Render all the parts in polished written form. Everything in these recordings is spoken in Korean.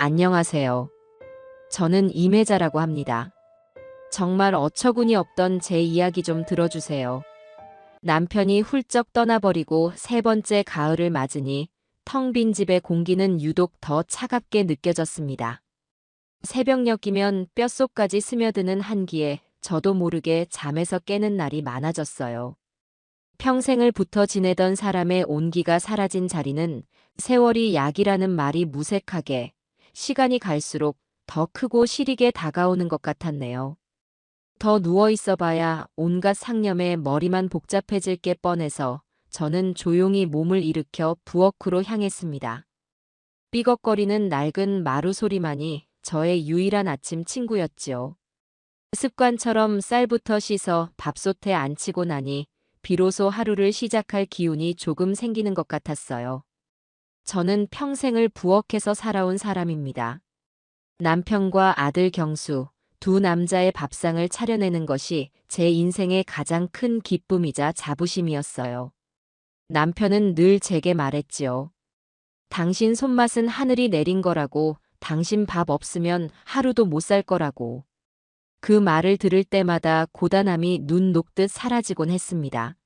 안녕하세요. 저는 임혜자라고 합니다. 정말 어처구니 없던 제 이야기 좀 들어주세요. 남편이 훌쩍 떠나버리고 세 번째 가을을 맞으니 텅 빈 집의 공기는 유독 더 차갑게 느껴졌습니다. 새벽녘이면 뼛속까지 스며드는 한기에 저도 모르게 잠에서 깨는 날이 많아졌어요. 평생을 붙어 지내던 사람의 온기가 사라진 자리는 세월이 약이라는 말이 무색하게 시간이 갈수록 더 크고 시리게 다가오는 것 같았네요. 더 누워 있어 봐야 온갖 상념에 머리만 복잡해질 게 뻔해서 저는 조용히 몸을 일으켜 부엌으로 향했습니다. 삐걱거리는 낡은 마루 소리만이 저의 유일한 아침 친구였지요. 습관처럼 쌀부터 씻어 밥솥에 앉히고 나니 비로소 하루를 시작할 기운이 조금 생기는 것 같았어요. 저는 평생을 부엌에서 살아온 사람입니다. 남편과 아들 경수, 두 남자의 밥상을 차려내는 것이 제 인생의 가장 큰 기쁨이자 자부심이었어요. 남편은 늘 제게 말했지요. 당신 손맛은 하늘이 내린 거라고, 당신 밥 없으면 하루도 못 살 거라고. 그 말을 들을 때마다 고단함이 눈 녹듯 사라지곤 했습니다.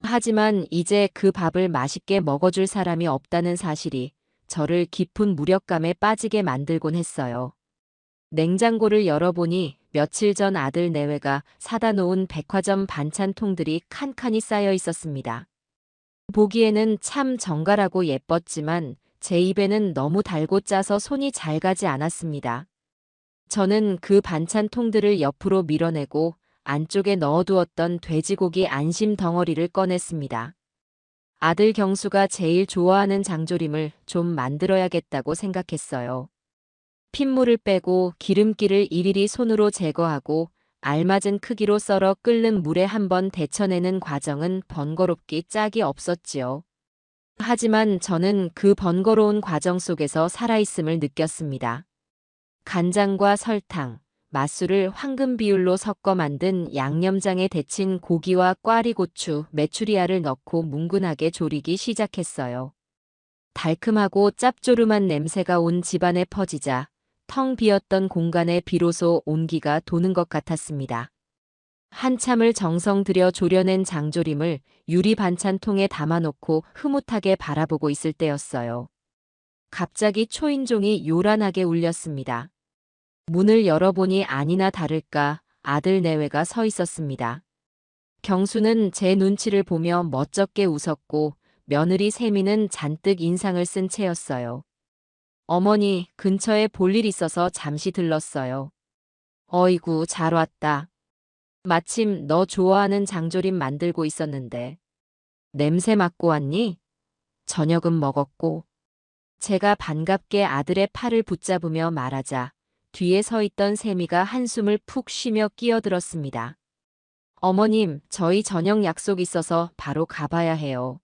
하지만 이제 그 밥을 맛있게 먹어줄 사람이 없다는 사실이 저를 깊은 무력감에 빠지게 만들곤 했어요. 냉장고를 열어보니 며칠 전 아들 내외가 사다 놓은 백화점 반찬통들이 칸칸이 쌓여 있었습니다. 보기에는 참 정갈하고 예뻤지만 제 입에는 너무 달고 짜서 손이 잘 가지 않았습니다. 저는 그 반찬통들을 옆으로 밀어내고 안쪽에 넣어두었던 돼지고기 안심 덩어리를 꺼냈습니다. 아들 경수가 제일 좋아하는 장조림을 좀 만들어야겠다고 생각했어요. 핏물을 빼고 기름기를 일일이 손으로 제거하고 알맞은 크기로 썰어 끓는 물에 한번 데쳐내는 과정은 번거롭기 짝이 없었지요. 하지만 저는 그 번거로운 과정 속에서 살아있음을 느꼈습니다. 간장과 설탕, 맛술을 황금 비율로 섞어 만든 양념장에 데친 고기와 꽈리고추, 메추리알을 넣고 뭉근하게 졸이기 시작했어요. 달큼하고 짭조름한 냄새가 온 집안에 퍼지자 텅 비었던 공간에 비로소 온기가 도는 것 같았습니다. 한참을 정성 들여 졸여낸 장조림을 유리 반찬통에 담아놓고 흐뭇하게 바라보고 있을 때였어요. 갑자기 초인종이 요란하게 울렸습니다. 문을 열어보니 아니나 다를까 아들 내외가 서 있었습니다. 경수는 제 눈치를 보며 멋쩍게 웃었고 며느리 세미는 잔뜩 인상을 쓴 채였어요. 어머니, 근처에 볼 일 있어서 잠시 들렀어요. 어이구, 잘 왔다. 마침 너 좋아하는 장조림 만들고 있었는데. 냄새 맡고 왔니? 저녁은 먹었고. 제가 반갑게 아들의 팔을 붙잡으며 말하자 뒤에 서 있던 세미가 한숨을 푹 쉬며 끼어들었습니다. 어머님, 저희 저녁 약속 있어서 바로 가봐야 해요.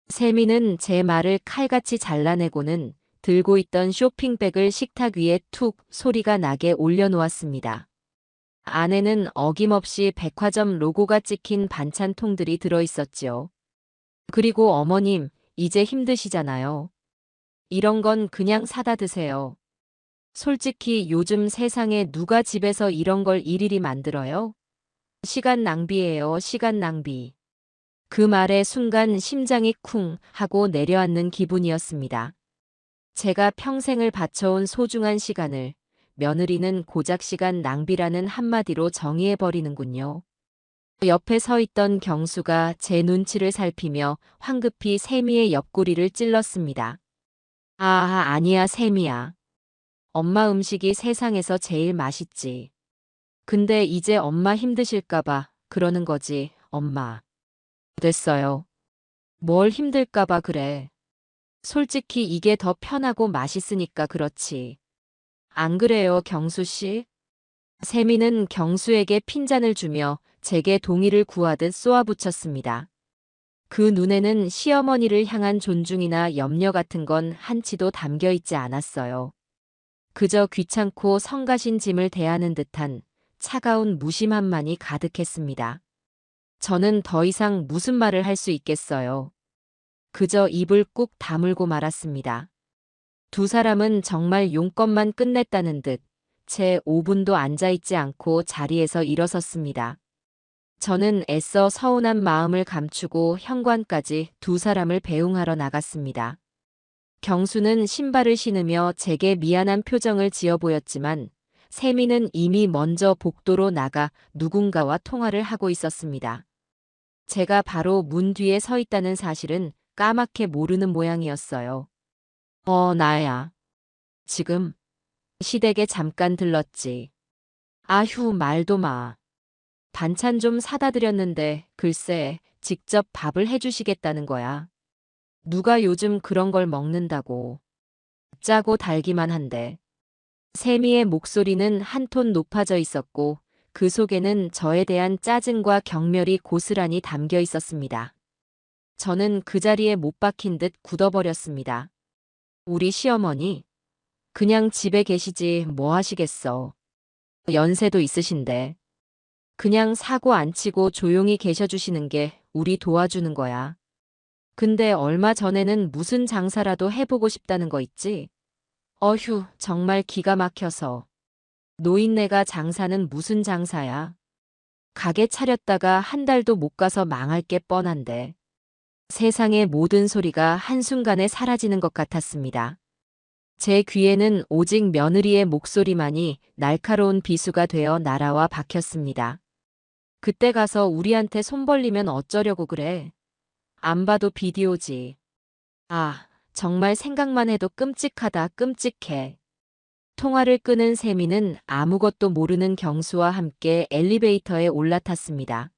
세미는 제 말을 칼같이 잘라내고는 들고 있던 쇼핑백을 식탁 위에 툭 소리가 나게 올려놓았습니다. 안에는 어김없이 백화점 로고가 찍힌 반찬통들이 들어있었지요. 그리고 어머님, 이제 힘드시잖아요. 이런 건 그냥 사다 드세요. 솔직히 요즘 세상에 누가 집에서 이런 걸 일일이 만들어요? 시간 낭비예요, 시간 낭비. 그 말에 순간 심장이 쿵 하고 내려앉는 기분이었습니다. 제가 평생을 바쳐온 소중한 시간을 며느리는 고작 시간 낭비라는 한마디로 정의해버리는군요. 옆에 서 있던 경수가 제 눈치를 살피며 황급히 세미의 옆구리를 찔렀습니다. 아니야, 세미야. 엄마 음식이 세상에서 제일 맛있지. 근데 이제 엄마 힘드실까봐 그러는 거지, 엄마. 됐어요. 뭘 힘들까봐 그래. 솔직히 이게 더 편하고 맛있으니까 그렇지. 안 그래요, 경수 씨? 세미는 경수에게 핀잔을 주며 제게 동의를 구하듯 쏘아붙였습니다. 그 눈에는 시어머니를 향한 존중이나 염려 같은 건 한치도 담겨 있지 않았어요. 그저 귀찮고 성가신 짐을 대하는 듯한 차가운 무심함만이 가득했습니다. 저는 더 이상 무슨 말을 할 수 있겠어요. 그저 입을 꾹 다물고 말았습니다. 두 사람은 정말 용건만 끝냈다는 듯 채 5분도 앉아있지 않고 자리에서 일어섰습니다. 저는 애써 서운한 마음을 감추고 현관까지 두 사람을 배웅하러 나갔습니다. 경수는 신발을 신으며 제게 미안한 표정을 지어 보였지만 세미는 이미 먼저 복도로 나가 누군가와 통화를 하고 있었습니다. 제가 바로 문 뒤에 서 있다는 사실은 까맣게 모르는 모양이었어요. 나야. 지금 시댁에 잠깐 들렀지. 아휴, 말도 마. 반찬 좀 사다 드렸는데 글쎄 직접 밥을 해주시겠다는 거야. 누가 요즘 그런 걸 먹는다고. 짜고 달기만 한데. 세미의 목소리는 한 톤 높아져 있었고 그 속에는 저에 대한 짜증과 경멸이 고스란히 담겨 있었습니다. 저는 그 자리에 못 박힌 듯 굳어버렸습니다. 우리 시어머니? 그냥 집에 계시지 뭐 하시겠어. 연세도 있으신데. 그냥 사고 안 치고 조용히 계셔주시는 게 우리 도와주는 거야. 근데 얼마 전에는 무슨 장사라도 해보고 싶다는 거 있지? 어휴, 정말 기가 막혀서. 노인네가 장사는 무슨 장사야? 가게 차렸다가 한 달도 못 가서 망할 게 뻔한데. 세상의 모든 소리가 한순간에 사라지는 것 같았습니다. 제 귀에는 오직 며느리의 목소리만이 날카로운 비수가 되어 날아와 박혔습니다. 그때 가서 우리한테 손 벌리면 어쩌려고 그래? 안 봐도 비디오지. 아, 정말 생각만 해도 끔찍하다, 끔찍해. 통화를 끄는 세미는 아무것도 모르는 경수와 함께 엘리베이터에 올라탔습니다.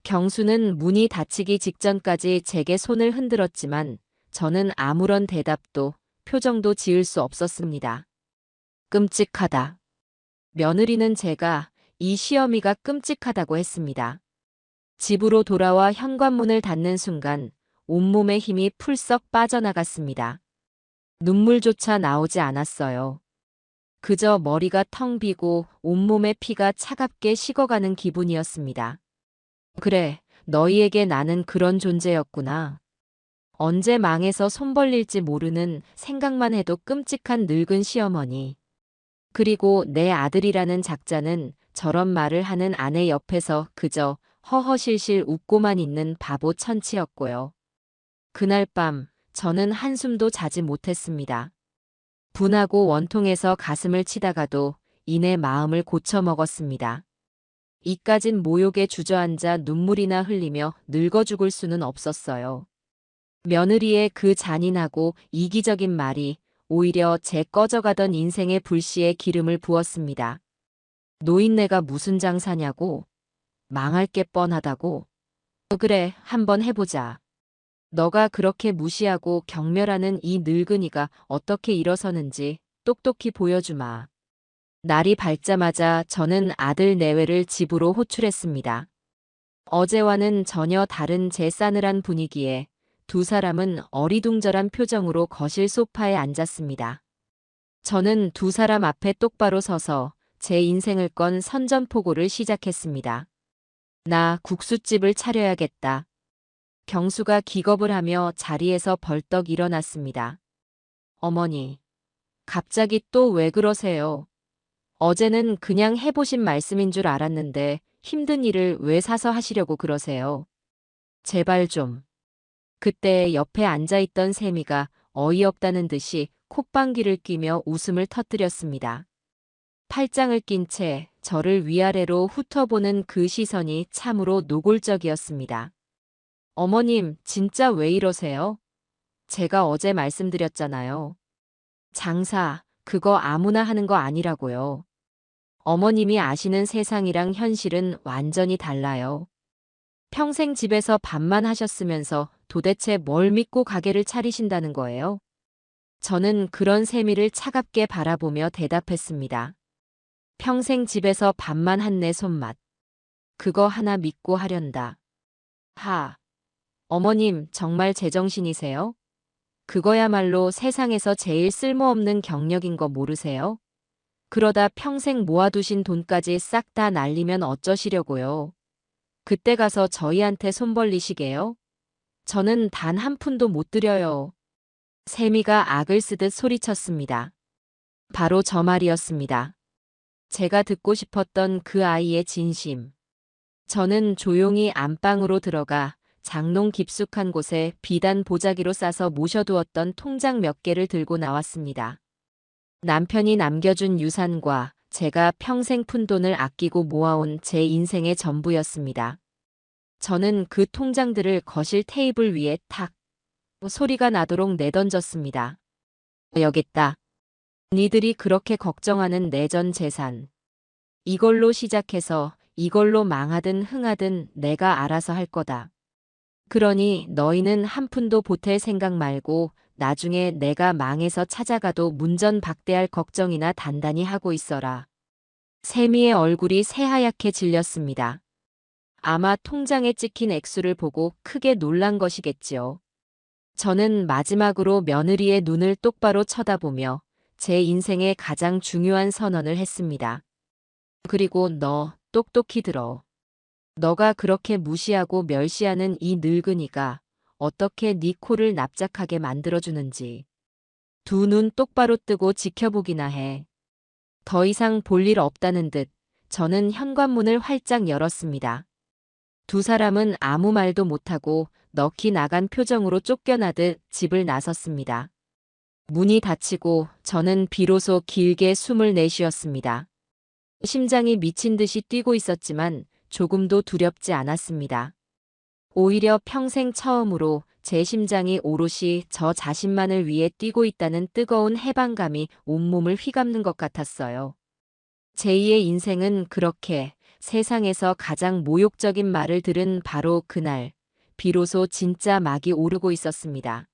경수는 문이 닫히기 직전까지 제게 손을 흔들었지만 저는 아무런 대답도 표정도 지을 수 없었습니다. 끔찍하다. 며느리는 제가 이 시어미가 끔찍하다고 했습니다. 집으로 돌아와 현관문을 닫는 순간 온몸의 힘이 풀썩 빠져나갔습니다. 눈물조차 나오지 않았어요. 그저 머리가 텅 비고 온몸의 피가 차갑게 식어가는 기분이었습니다. 그래, 너희에게 나는 그런 존재였구나. 언제 망해서 손 벌릴지 모르는 생각만 해도 끔찍한 늙은 시어머니. 그리고 내 아들이라는 작자는 저런 말을 하는 아내 옆에서 그저 허허실실 웃고만 있는 바보 천치였고요. 그날 밤 저는 한숨도 자지 못했습니다. 분하고 원통해서 가슴을 치다가도 이내 마음을 고쳐먹었습니다. 이까진 모욕에 주저앉아 눈물이나 흘리며 늙어 죽을 수는 없었어요. 며느리의 그 잔인하고 이기적인 말이 오히려 제 꺼져가던 인생의 불씨에 기름을 부었습니다. 노인네가 무슨 장사냐고? 망할 게 뻔하다고? 그래, 한번 해보자. 너가 그렇게 무시하고 경멸하는 이 늙은이가 어떻게 일어서는지 똑똑히 보여주마. 날이 밝자마자 저는 아들 내외를 집으로 호출했습니다. 어제와는 전혀 다른 제 싸늘한 분위기에 두 사람은 어리둥절한 표정으로 거실 소파에 앉았습니다. 저는 두 사람 앞에 똑바로 서서 제 인생을 건 선전포고를 시작했습니다. 나 국수집을 차려야겠다. 경수가 기겁을 하며 자리에서 벌떡 일어났습니다. 어머니, 갑자기 또 왜 그러세요? 어제는 그냥 해보신 말씀인 줄 알았는데 힘든 일을 왜 사서 하시려고 그러세요? 제발 좀. 그때 옆에 앉아있던 세미가 어이없다는 듯이 콧방귀를 뀌며 웃음을 터뜨렸습니다. 팔짱을 낀 채 저를 위아래로 훑어보는 그 시선이 참으로 노골적이었습니다. 어머님, 진짜 왜 이러세요? 제가 어제 말씀드렸잖아요. 장사, 그거 아무나 하는 거 아니라고요. 어머님이 아시는 세상이랑 현실은 완전히 달라요. 평생 집에서 밥만 하셨으면서 도대체 뭘 믿고 가게를 차리신다는 거예요? 저는 그런 세미를 차갑게 바라보며 대답했습니다. 평생 집에서 밥만 한 내 손맛. 그거 하나 믿고 하련다. 어머님 정말 제정신이세요? 그거야말로 세상에서 제일 쓸모없는 경력인 거 모르세요? 그러다 평생 모아두신 돈까지 싹 다 날리면 어쩌시려고요? 그때 가서 저희한테 손 벌리시게요? 저는 단 한 푼도 못 드려요. 세미가 악을 쓰듯 소리쳤습니다. 바로 저 말이었습니다. 제가 듣고 싶었던 그 아이의 진심. 저는 조용히 안방으로 들어가 장롱 깊숙한 곳에 비단 보자기로 싸서 모셔두었던 통장 몇 개를 들고 나왔습니다. 남편이 남겨준 유산과 제가 평생 푼돈을 아끼고 모아온 제 인생의 전부였습니다. 저는 그 통장들을 거실 테이블 위에 탁 소리가 나도록 내던졌습니다. 여깄다. 니들이 그렇게 걱정하는 내 전 재산. 이걸로 시작해서 이걸로 망하든 흥하든 내가 알아서 할 거다. 그러니 너희는 한 푼도 보탤 생각 말고 나중에 내가 망해서 찾아가도 문전박대할 걱정이나 단단히 하고 있어라. 세미의 얼굴이 새하얗게 질렸습니다. 아마 통장에 찍힌 액수를 보고 크게 놀란 것이겠지요. 저는 마지막으로 며느리의 눈을 똑바로 쳐다보며 제 인생의 가장 중요한 선언을 했습니다. 그리고 너 똑똑히 들어. 너가 그렇게 무시하고 멸시하는 이 늙은이가 어떻게 네 코를 납작하게 만들어주는지 두 눈 똑바로 뜨고 지켜보기나 해. 더 이상 볼 일 없다는 듯 저는 현관문을 활짝 열었습니다. 두 사람은 아무 말도 못하고 넋이 나간 표정으로 쫓겨나듯 집을 나섰습니다. 문이 닫히고 저는 비로소 길게 숨을 내쉬었습니다. 심장이 미친 듯이 뛰고 있었지만 조금도 두렵지 않았습니다. 오히려 평생 처음으로 제 심장이 오롯이 저 자신만을 위해 뛰고 있다는 뜨거운 해방감이 온몸을 휘감는 것 같았어요. 제2의 인생은 그렇게 세상에서 가장 모욕적인 말을 들은 바로 그날, 비로소 진짜 막이 오르고 있었습니다.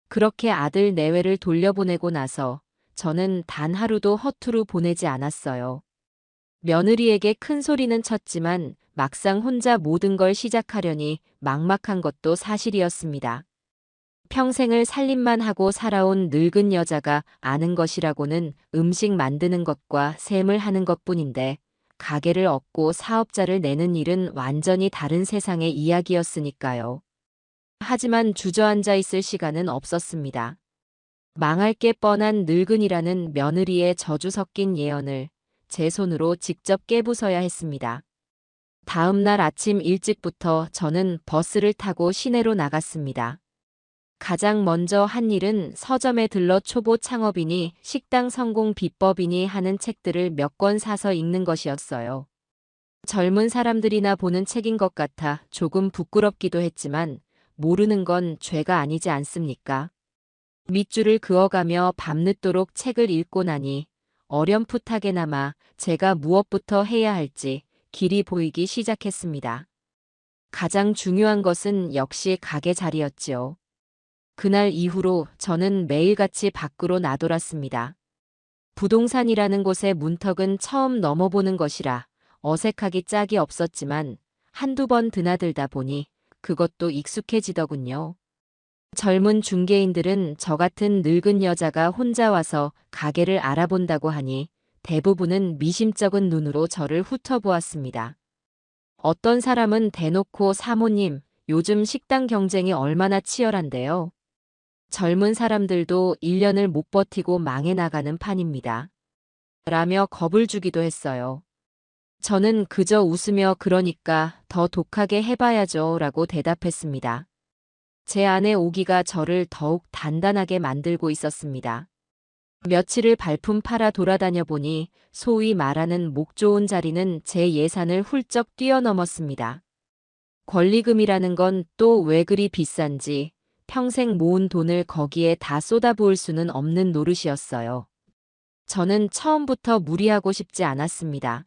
그렇게 아들 내외를 돌려보내고 나서 저는 단 하루도 허투루 보내지 않았어요. 며느리에게 큰 소리는 쳤지만 막상 혼자 모든 걸 시작하려니 막막한 것도 사실이었습니다. 평생을 살림만 하고 살아온 늙은 여자가 아는 것이라고는 음식 만드는 것과 셈을 하는 것뿐인데 가게를 얻고 사업자를 내는 일은 완전히 다른 세상의 이야기였으니까요. 하지만 주저앉아 있을 시간은 없었습니다. 망할 게 뻔한 늙은이라는 며느리의 저주 섞인 예언을 제 손으로 직접 깨부숴야 했습니다. 다음 날 아침 일찍부터 저는 버스를 타고 시내로 나갔습니다. 가장 먼저 한 일은 서점에 들러 초보 창업이니 식당 성공 비법이니 하는 책들을 몇 권 사서 읽는 것이었어요. 젊은 사람들이나 보는 책인 것 같아 조금 부끄럽기도 했지만 모르는 건 죄가 아니지 않습니까? 밑줄을 그어가며 밤늦도록 책을 읽고 나니 어렴풋하게나마 제가 무엇부터 해야 할지 길이 보이기 시작했습니다. 가장 중요한 것은 역시 가게 자리였지요. 그날 이후로 저는 매일같이 밖으로 나돌았습니다. 부동산이라는 곳의 문턱은 처음 넘어보는 것이라 어색하기 짝이 없었지만 한두 번 드나들다 보니 그것도 익숙해지더군요. 젊은 중개인들은 저 같은 늙은 여자가 혼자 와서 가게를 알아본다고 하니 대부분은 미심쩍은 눈으로 저를 훑어보았습니다. 어떤 사람은 대놓고 사모님, 요즘 식당 경쟁이 얼마나 치열한데요. 젊은 사람들도 1년을 못 버티고 망해 나가는 판입니다. 라며 겁을 주기도 했어요. 저는 그저 웃으며 그러니까 더 독하게 해봐야죠 라고 대답했습니다. 제 아내 오기가 저를 더욱 단단하게 만들고 있었습니다. 며칠을 발품 팔아 돌아다녀 보니 소위 말하는 목 좋은 자리는 제 예산을 훌쩍 뛰어넘었습니다. 권리금이라는 건 또 왜 그리 비싼지 평생 모은 돈을 거기에 다 쏟아부을 수는 없는 노릇이었어요. 저는 처음부터 무리하고 싶지 않았습니다.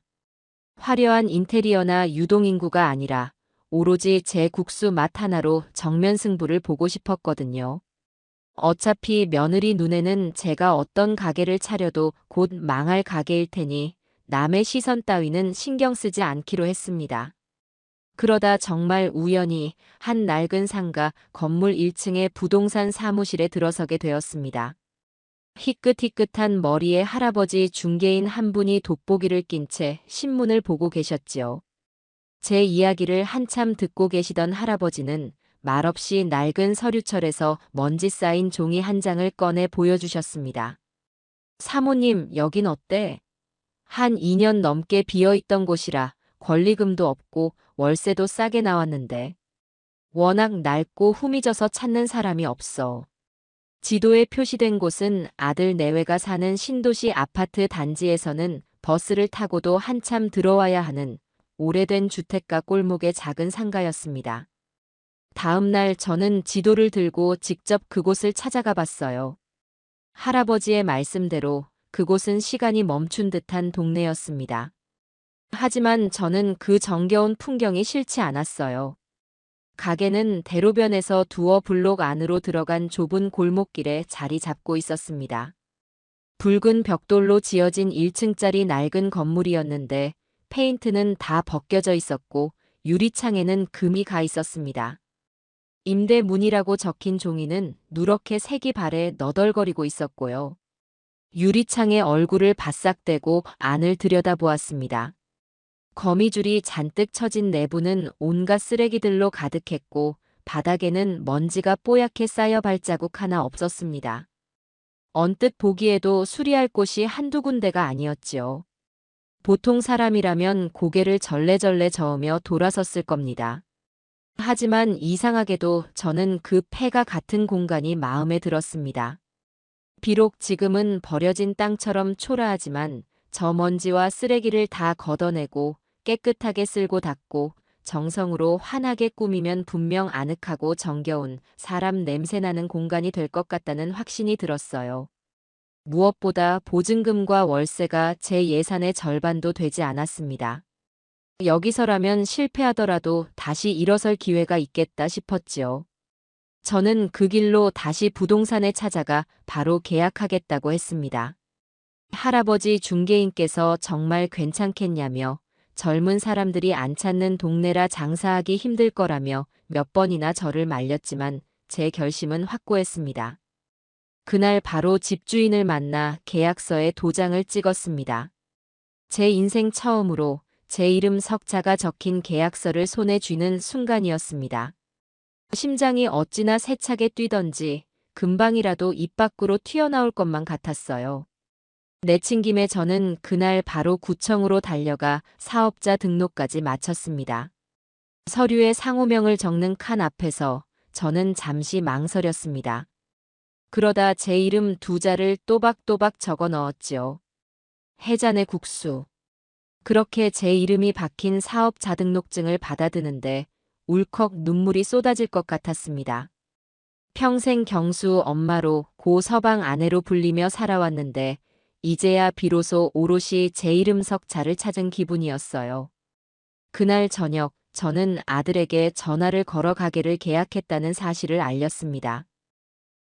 화려한 인테리어나 유동인구가 아니라 오로지 제 국수 맛 하나로 정면 승부를 보고 싶었거든요. 어차피 며느리 눈에는 제가 어떤 가게를 차려도 곧 망할 가게일 테니 남의 시선 따위는 신경 쓰지 않기로 했습니다. 그러다 정말 우연히 한 낡은 상가 건물 1층의 부동산 사무실에 들어서게 되었습니다. 희끗희끗한 머리의 할아버지 중개인 한 분이 돋보기를 낀 채 신문을 보고 계셨지요. 제 이야기를 한참 듣고 계시던 할아버지는 말없이 낡은 서류철에서 먼지 쌓인 종이 한 장을 꺼내 보여주셨습니다. 사모님, 여긴 어때? 한 2년 넘게 비어있던 곳이라 권리금도 없고 월세도 싸게 나왔는데 워낙 낡고 후미져서 찾는 사람이 없어. 지도에 표시된 곳은 아들 내외가 사는 신도시 아파트 단지에서는 버스를 타고도 한참 들어와야 하는 오래된 주택가 골목의 작은 상가였습니다. 다음 날 저는 지도를 들고 직접 그곳을 찾아가 봤어요. 할아버지의 말씀대로 그곳은 시간이 멈춘 듯한 동네였습니다. 하지만 저는 그 정겨운 풍경이 싫지 않았어요. 가게는 대로변에서 두어 블록 안으로 들어간 좁은 골목길에 자리 잡고 있었습니다. 붉은 벽돌로 지어진 1층짜리 낡은 건물이었는데 페인트는 다 벗겨져 있었고 유리창에는 금이 가 있었습니다. 임대문이라고 적힌 종이는 누렇게 색이 바래 너덜거리고 있었고요. 유리창에 얼굴을 바싹 대고 안을 들여다보았습니다. 거미줄이 잔뜩 쳐진 내부는 온갖 쓰레기들로 가득했고 바닥에는 먼지가 뽀얗게 쌓여 발자국 하나 없었습니다. 언뜻 보기에도 수리할 곳이 한두 군데가 아니었지요. 보통 사람이라면 고개를 절레절레 저으며 돌아섰을 겁니다. 하지만 이상하게도 저는 그 폐가 같은 공간이 마음에 들었습니다. 비록 지금은 버려진 땅처럼 초라하지만 저 먼지와 쓰레기를 다 걷어내고 깨끗하게 쓸고 닦고 정성으로 환하게 꾸미면 분명 아늑하고 정겨운 사람 냄새나는 공간이 될 것 같다는 확신이 들었어요. 무엇보다 보증금과 월세가 제 예산의 절반도 되지 않았습니다. 여기서라면 실패하더라도 다시 일어설 기회가 있겠다 싶었지요. 저는 그 길로 다시 부동산에 찾아가 바로 계약하겠다고 했습니다. 할아버지 중개인께서 정말 괜찮겠냐며 젊은 사람들이 안 찾는 동네라 장사하기 힘들 거라며 몇 번이나 저를 말렸지만 제 결심은 확고했습니다. 그날 바로 집주인을 만나 계약서에 도장을 찍었습니다. 제 인생 처음으로 제 이름 석자가 적힌 계약서를 손에 쥐는 순간이었습니다. 심장이 어찌나 세차게 뛰던지 금방이라도 입 밖으로 튀어나올 것만 같았어요. 내친 김에 저는 그날 바로 구청으로 달려가 사업자 등록까지 마쳤습니다. 서류에 상호명을 적는 칸 앞에서 저는 잠시 망설였습니다. 그러다 제 이름 두 자를 또박또박 적어 넣었지요. 해잔의 국수. 그렇게 제 이름이 박힌 사업자 등록증을 받아드는데 울컥 눈물이 쏟아질 것 같았습니다. 평생 경수 엄마로 고 서방 아내로 불리며 살아왔는데 이제야 비로소 오롯이 제 이름 석자를 찾은 기분이었어요. 그날 저녁 저는 아들에게 전화를 걸어 가게를 계약했다는 사실을 알렸습니다.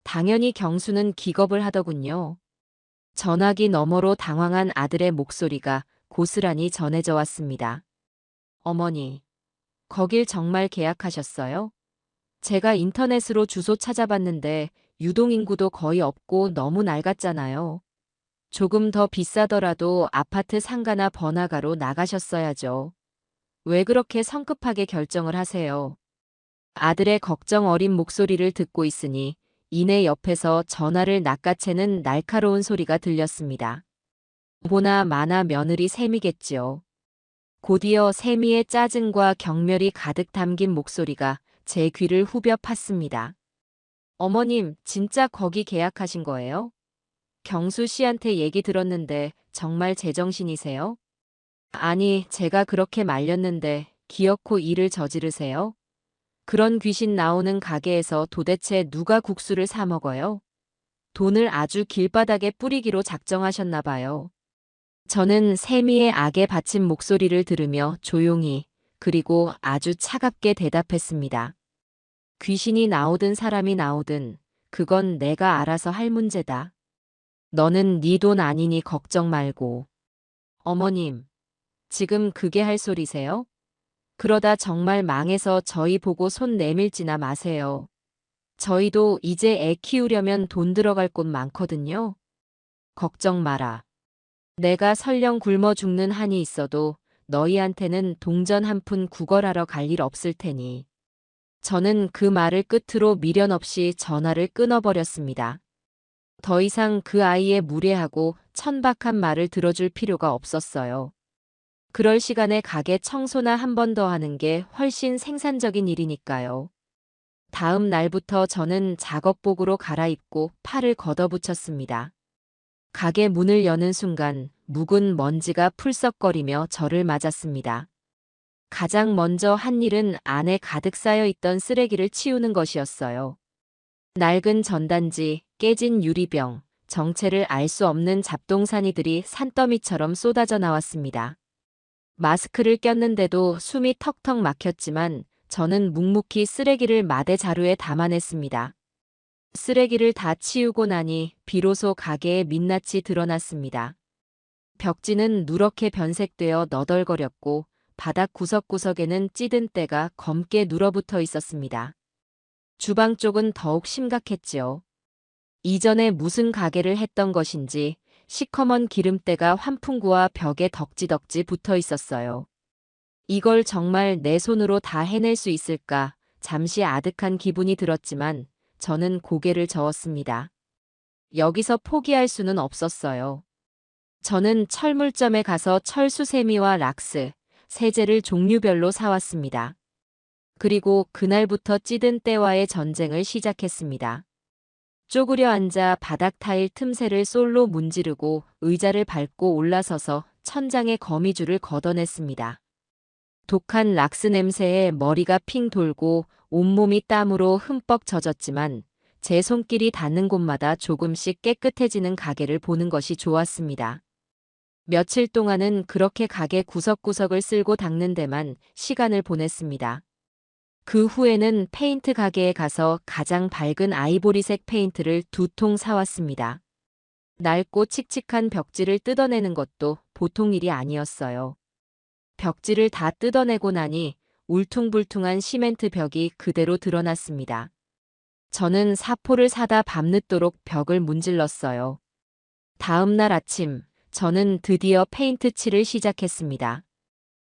당연히 경수는 기겁을 하더군요. 전화기 너머로 당황한 아들의 목소리가 고스란히 전해져 왔습니다. 어머니, 거길 정말 계약하셨어요? 제가 인터넷으로 주소 찾아봤는데 유동인구도 거의 없고 너무 낡았잖아요. 조금 더 비싸더라도 아파트 상가나 번화가로 나가셨어야죠. 왜 그렇게 성급하게 결정을 하세요? 아들의 걱정 어린 목소리를 듣고 있으니 이내 옆에서 전화를 낚아채는 날카로운 소리가 들렸습니다. 보나 마나 며느리 샘이겠지요. 곧이어 세미의 짜증과 경멸이 가득 담긴 목소리가 제 귀를 후벼 팠습니다. 어머님, 진짜 거기 계약하신 거예요? 경수 씨한테 얘기 들었는데 정말 제정신이세요? 아니, 제가 그렇게 말렸는데 기어코 일을 저지르세요? 그런 귀신 나오는 가게에서 도대체 누가 국수를 사 먹어요? 돈을 아주 길바닥에 뿌리기로 작정하셨나 봐요. 저는 세미의 악에 받친 목소리를 들으며 조용히 그리고 아주 차갑게 대답했습니다. 귀신이 나오든 사람이 나오든 그건 내가 알아서 할 문제다. 너는 네 돈 아니니 걱정 말고. 어머님, 지금 그게 할 소리세요? 그러다 정말 망해서 저희 보고 손 내밀지나 마세요. 저희도 이제 애 키우려면 돈 들어갈 곳 많거든요. 걱정 마라. 내가 설령 굶어 죽는 한이 있어도 너희한테는 동전 한 푼 구걸하러 갈 일 없을 테니. 저는 그 말을 끝으로 미련 없이 전화를 끊어버렸습니다. 더 이상 그 아이의 무례하고 천박한 말을 들어줄 필요가 없었어요. 그럴 시간에 가게 청소나 한 번 더 하는 게 훨씬 생산적인 일이니까요. 다음 날부터 저는 작업복으로 갈아입고 팔을 걷어붙였습니다. 가게 문을 여는 순간 묵은 먼지가 풀썩거리며 저를 맞았습니다. 가장 먼저 한 일은 안에 가득 쌓여 있던 쓰레기를 치우는 것이었어요. 낡은 전단지, 깨진 유리병, 정체를 알 수 없는 잡동사니들이 산더미처럼 쏟아져 나왔습니다. 마스크를 꼈는데도 숨이 턱턱 막혔지만 저는 묵묵히 쓰레기를 마대 자루에 담아냈습니다. 쓰레기를 다 치우고 나니 비로소 가게의 민낯이 드러났습니다. 벽지는 누렇게 변색되어 너덜거렸고 바닥 구석구석에는 찌든 때가 검게 눌어붙어 있었습니다. 주방 쪽은 더욱 심각했지요. 이전에 무슨 가게를 했던 것인지 시커먼 기름때가 환풍구와 벽에 덕지덕지 붙어 있었어요. 이걸 정말 내 손으로 다 해낼 수 있을까? 잠시 아득한 기분이 들었지만 저는 고개를 저었습니다. 여기서 포기할 수는 없었어요. 저는 철물점에 가서 철수세미와 락스, 세제를 종류별로 사왔습니다. 그리고 그날부터 찌든 때와의 전쟁을 시작했습니다. 쪼그려 앉아 바닥 타일 틈새를 솔로 문지르고 의자를 밟고 올라서서 천장의 거미줄을 걷어냈습니다. 독한 락스 냄새에 머리가 핑 돌고 온몸이 땀으로 흠뻑 젖었지만 제 손길이 닿는 곳마다 조금씩 깨끗해지는 가게를 보는 것이 좋았습니다. 며칠 동안은 그렇게 가게 구석구석을 쓸고 닦는 데만 시간을 보냈습니다. 그 후에는 페인트 가게에 가서 가장 밝은 아이보리색 페인트를 2통 사왔습니다. 낡고 칙칙한 벽지를 뜯어내는 것도 보통 일이 아니었어요. 벽지를 다 뜯어내고 나니 울퉁불퉁한 시멘트 벽이 그대로 드러났습니다. 저는 사포를 사다 밤늦도록 벽을 문질렀어요. 다음 날 아침, 저는 드디어 페인트 칠을 시작했습니다.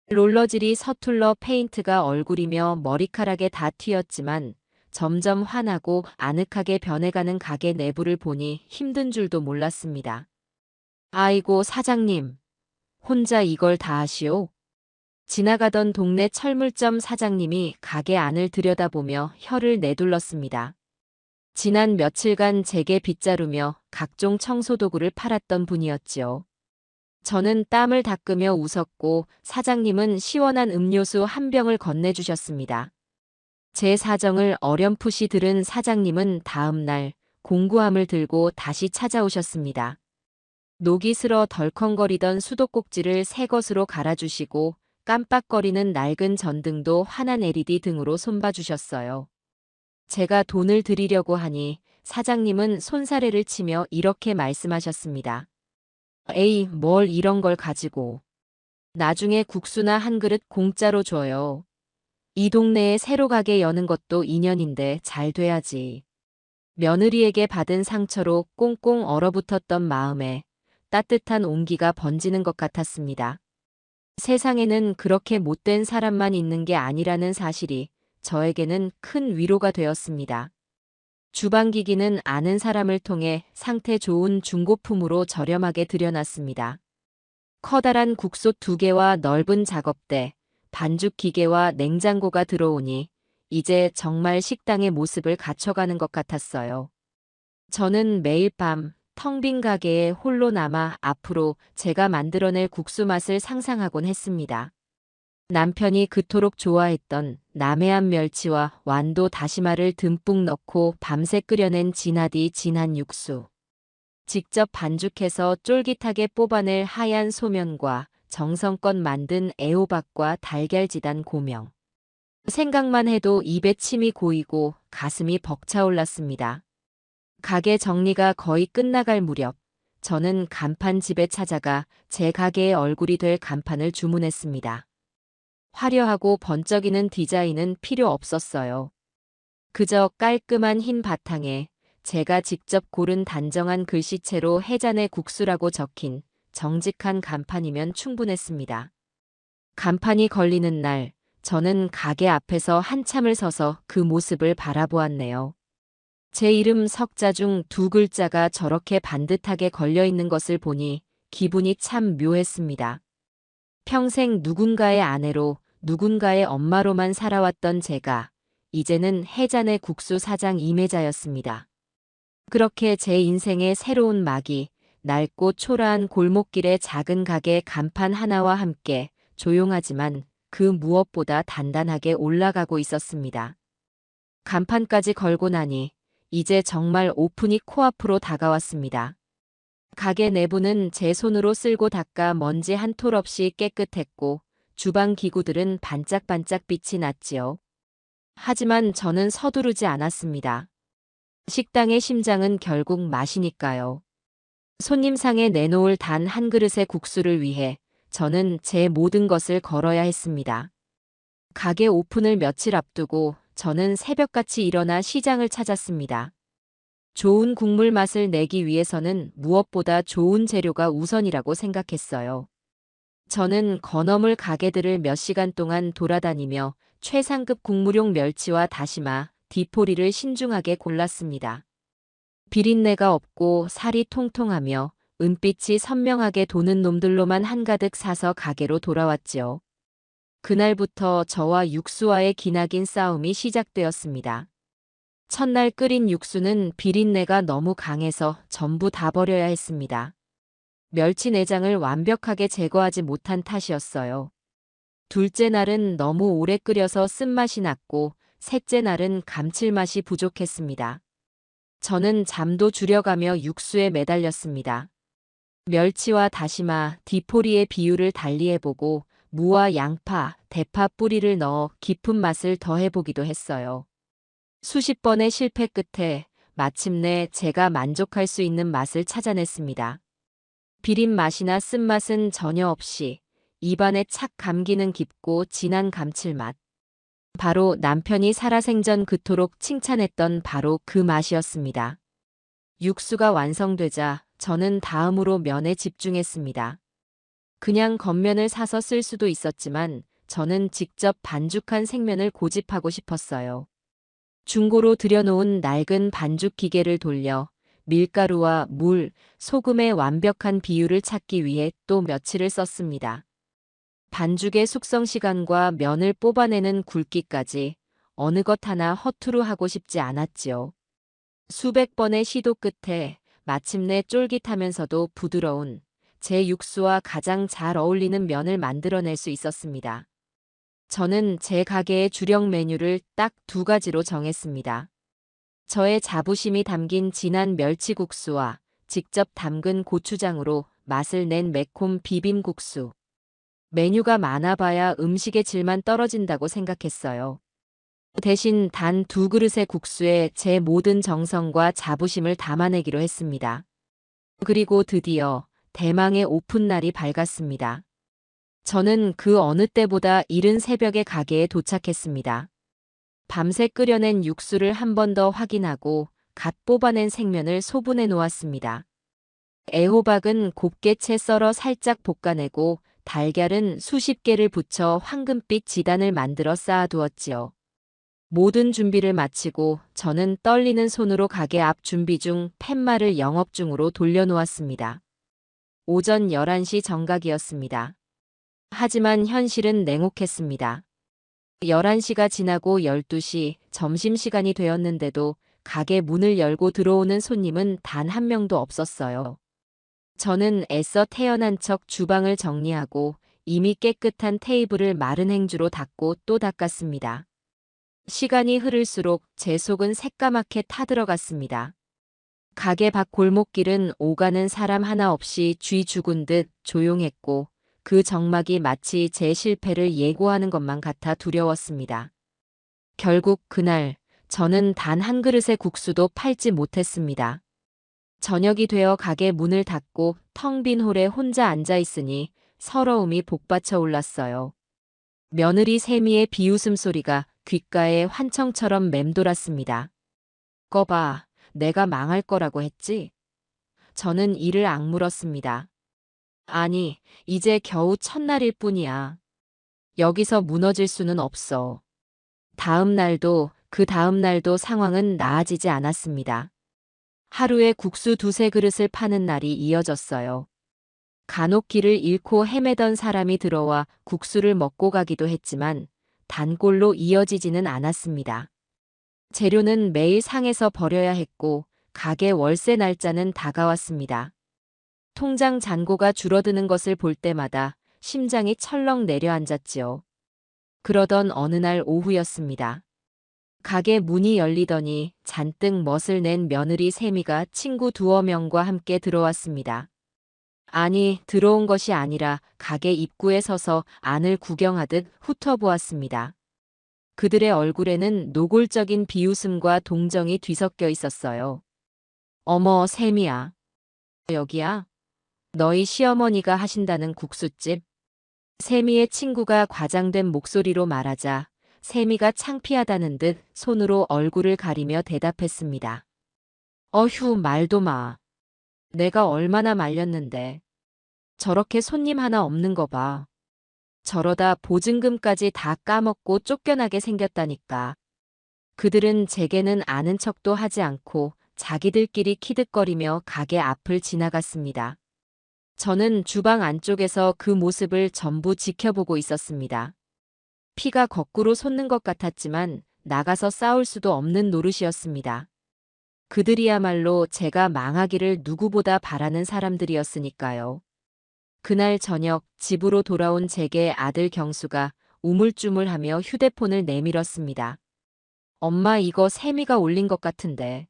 롤러질이 서툴러 페인트가 얼굴이며 머리카락에 다 튀었지만 점점 환하고 아늑하게 변해가는 가게 내부를 보니 힘든 줄도 몰랐습니다. 아이고 사장님, 혼자 이걸 다 하시오? 지나가던 동네 철물점 사장님이 가게 안을 들여다보며 혀를 내둘렀습니다. 지난 며칠간 제게 빗자루며 각종 청소도구를 팔았던 분이었지요. 저는 땀을 닦으며 웃었고 사장님은 시원한 음료수 한 병을 건네주셨습니다. 제 사정을 어렴풋이 들은 사장님은 다음 날 공구함을 들고 다시 찾아오셨습니다. 녹이 슬어 덜컹거리던 수도꼭지를 새 것으로 갈아주시고 깜빡거리는 낡은 전등도 환한 LED 등으로 손봐주셨어요. 제가 돈을 드리려고 하니 사장님은 손사래를 치며 이렇게 말씀하셨습니다. 에이, 뭘 이런 걸 가지고. 나중에 국수나 한 그릇 공짜로 줘요. 이 동네에 새로 가게 여는 것도 인연인데 잘 돼야지. 며느리에게 받은 상처로 꽁꽁 얼어붙었던 마음에 따뜻한 온기가 번지는 것 같았습니다. 세상에는 그렇게 못된 사람만 있는 게 아니라는 사실이 저에게는 큰 위로가 되었습니다. 주방기기는 아는 사람을 통해 상태 좋은 중고품으로 저렴하게 들여놨습니다. 커다란 국솥 2개와 넓은 작업대, 반죽 기계와 냉장고가 들어오니 이제 정말 식당의 모습을 갖춰가는 것 같았어요. 저는 매일 밤 텅 빈 가게에 홀로 남아 앞으로 제가 만들어낼 국수 맛을 상상하곤 했습니다. 남편이 그토록 좋아했던 남해안 멸치와 완도 다시마를 듬뿍 넣고 밤새 끓여낸 진하디 진한 육수. 직접 반죽해서 쫄깃하게 뽑아낼 하얀 소면과 정성껏 만든 애호박과 달걀지단 고명. 생각만 해도 입에 침이 고이고 가슴이 벅차올랐습니다. 가게 정리가 거의 끝나갈 무렵, 저는 간판집에 찾아가 제 가게의 얼굴이 될 간판을 주문했습니다. 화려하고 번쩍이는 디자인은 필요 없었어요. 그저 깔끔한 흰 바탕에 제가 직접 고른 단정한 글씨체로 해잔의 국수라고 적힌 정직한 간판이면 충분했습니다. 간판이 걸리는 날, 저는 가게 앞에서 한참을 서서 그 모습을 바라보았네요. 제 이름 석자 중 두 글자가 저렇게 반듯하게 걸려 있는 것을 보니 기분이 참 묘했습니다. 평생 누군가의 아내로 누군가의 엄마로만 살아왔던 제가 이제는 해잔의 국수 사장 이매자였습니다. 그렇게 제 인생의 새로운 막이 낡고 초라한 골목길의 작은 가게 간판 하나와 함께 조용하지만 그 무엇보다 단단하게 올라가고 있었습니다. 간판까지 걸고 나니 이제 정말 오픈이 코앞으로 다가왔습니다. 가게 내부는 제 손으로 쓸고 닦아 먼지 한 톨 없이 깨끗했고 주방 기구들은 반짝반짝 빛이 났지요. 하지만 저는 서두르지 않았습니다. 식당의 심장은 결국 맛이니까요. 손님상에 내놓을 단 한 그릇의 국수를 위해 저는 제 모든 것을 걸어야 했습니다. 가게 오픈을 며칠 앞두고 저는 새벽같이 일어나 시장을 찾았습니다. 좋은 국물 맛을 내기 위해서는 무엇보다 좋은 재료가 우선이라고 생각했어요. 저는 건어물 가게들을 몇 시간 동안 돌아다니며 최상급 국물용 멸치와 다시마, 디포리를 신중하게 골랐습니다. 비린내가 없고 살이 통통하며 은빛이 선명하게 도는 놈들로만 한가득 사서 가게로 돌아왔지요. 그날부터 저와 육수와의 기나긴 싸움이 시작되었습니다. 첫날 끓인 육수는 비린내가 너무 강해서 전부 다 버려야 했습니다. 멸치 내장을 완벽하게 제거하지 못한 탓이었어요. 둘째 날은 너무 오래 끓여서 쓴맛이 났고 셋째 날은 감칠맛이 부족했습니다. 저는 잠도 줄여가며 육수에 매달렸습니다. 멸치와 다시마, 디포리의 비율을 달리해보고 무와 양파, 대파 뿌리를 넣어 깊은 맛을 더해보기도 했어요. 수십 번의 실패 끝에 마침내 제가 만족할 수 있는 맛을 찾아냈습니다. 비린 맛이나 쓴맛은 전혀 없이 입안에 착 감기는 깊고 진한 감칠맛. 바로 남편이 살아생전 그토록 칭찬했던 바로 그 맛이었습니다. 육수가 완성되자 저는 다음으로 면에 집중했습니다. 그냥 겉면을 사서 쓸 수도 있었지만 저는 직접 반죽한 생면을 고집하고 싶었어요. 중고로 들여놓은 낡은 반죽 기계를 돌려 밀가루와 물, 소금의 완벽한 비율을 찾기 위해 또 며칠을 썼습니다. 반죽의 숙성 시간과 면을 뽑아내는 굵기까지 어느 것 하나 허투루 하고 싶지 않았지요. 수백 번의 시도 끝에 마침내 쫄깃하면서도 부드러운 제 육수와 가장 잘 어울리는 면을 만들어낼 수 있었습니다. 저는 제 가게의 주력 메뉴를 딱 두 가지로 정했습니다. 저의 자부심이 담긴 진한 멸치국수와 직접 담근 고추장으로 맛을 낸 매콤 비빔국수. 메뉴가 많아봐야 음식의 질만 떨어진다고 생각했어요. 대신 단 두 그릇의 국수에 제 모든 정성과 자부심을 담아내기로 했습니다. 그리고 드디어 대망의 오픈날이 밝았습니다. 저는 그 어느 때보다 이른 새벽에 가게에 도착했습니다. 밤새 끓여낸 육수를 한 번 더 확인하고 갓 뽑아낸 생면을 소분해 놓았습니다. 애호박은 곱게 채 썰어 살짝 볶아내고 달걀은 수십 개를 붙여 황금빛 지단을 만들어 쌓아두었지요. 모든 준비를 마치고 저는 떨리는 손으로 가게 앞 준비 중 팻말을 영업 중으로 돌려놓았습니다. 오전 11시 정각이었습니다. 하지만 현실은 냉혹했습니다. 11시가 지나고 12시 점심시간이 되었는데도 가게 문을 열고 들어오는 손님은 단 한 명도 없었어요. 저는 애써 태연한 척 주방을 정리하고 이미 깨끗한 테이블을 마른 행주로 닦고 또 닦았습니다. 시간이 흐를수록 제 속은 새까맣게 타들어갔습니다. 가게 밖 골목길은 오가는 사람 하나 없이 쥐 죽은 듯 조용했고 그 정막이 마치 제 실패를 예고하는 것만 같아 두려웠습니다. 결국 그날 저는 단 한 그릇의 국수도 팔지 못했습니다. 저녁이 되어 가게 문을 닫고 텅 빈 홀에 혼자 앉아 있으니 서러움이 복받쳐 올랐어요. 며느리 세미의 비웃음 소리가 귓가에 환청처럼 맴돌았습니다. 꺼봐, 내가 망할 거라고 했지? 저는 이를 악물었습니다. 아니, 이제 겨우 첫날일 뿐이야. 여기서 무너질 수는 없어. 다음 날도 그 다음 날도 상황은 나아지지 않았습니다. 하루에 국수 두세 그릇을 파는 날이 이어졌어요. 간혹 길을 잃고 헤매던 사람이 들어와 국수를 먹고 가기도 했지만 단골로 이어지지는 않았습니다. 재료는 매일 상해서 버려야 했고 가게 월세 날짜는 다가왔습니다. 통장 잔고가 줄어드는 것을 볼 때마다 심장이 철렁 내려앉았지요. 그러던 어느 날 오후였습니다. 가게 문이 열리더니 잔뜩 멋을 낸 며느리 세미가 친구 두어 명과 함께 들어왔습니다. 아니, 들어온 것이 아니라 가게 입구에 서서 안을 구경하듯 훑어보았습니다. 그들의 얼굴에는 노골적인 비웃음과 동정이 뒤섞여 있었어요. 어머, 세미야. 여기야? 너희 시어머니가 하신다는 국수집? 세미의 친구가 과장된 목소리로 말하자 세미가 창피하다는 듯 손으로 얼굴을 가리며 대답했습니다. 어휴, 말도 마. 내가 얼마나 말렸는데. 저렇게 손님 하나 없는 거 봐. 저러다 보증금까지 다 까먹고 쫓겨나게 생겼다니까. 그들은 제게는 아는 척도 하지 않고 자기들끼리 키득거리며 가게 앞을 지나갔습니다. 저는 주방 안쪽에서 그 모습을 전부 지켜보고 있었습니다. 피가 거꾸로 솟는 것 같았지만 나가서 싸울 수도 없는 노릇이었습니다. 그들이야말로 제가 망하기를 누구보다 바라는 사람들이었으니까요. 그날 저녁 집으로 돌아온 제게 아들 경수가 우물쭈물하며 휴대폰을 내밀었습니다. 엄마, 이거 세미가 올린 것 같은데.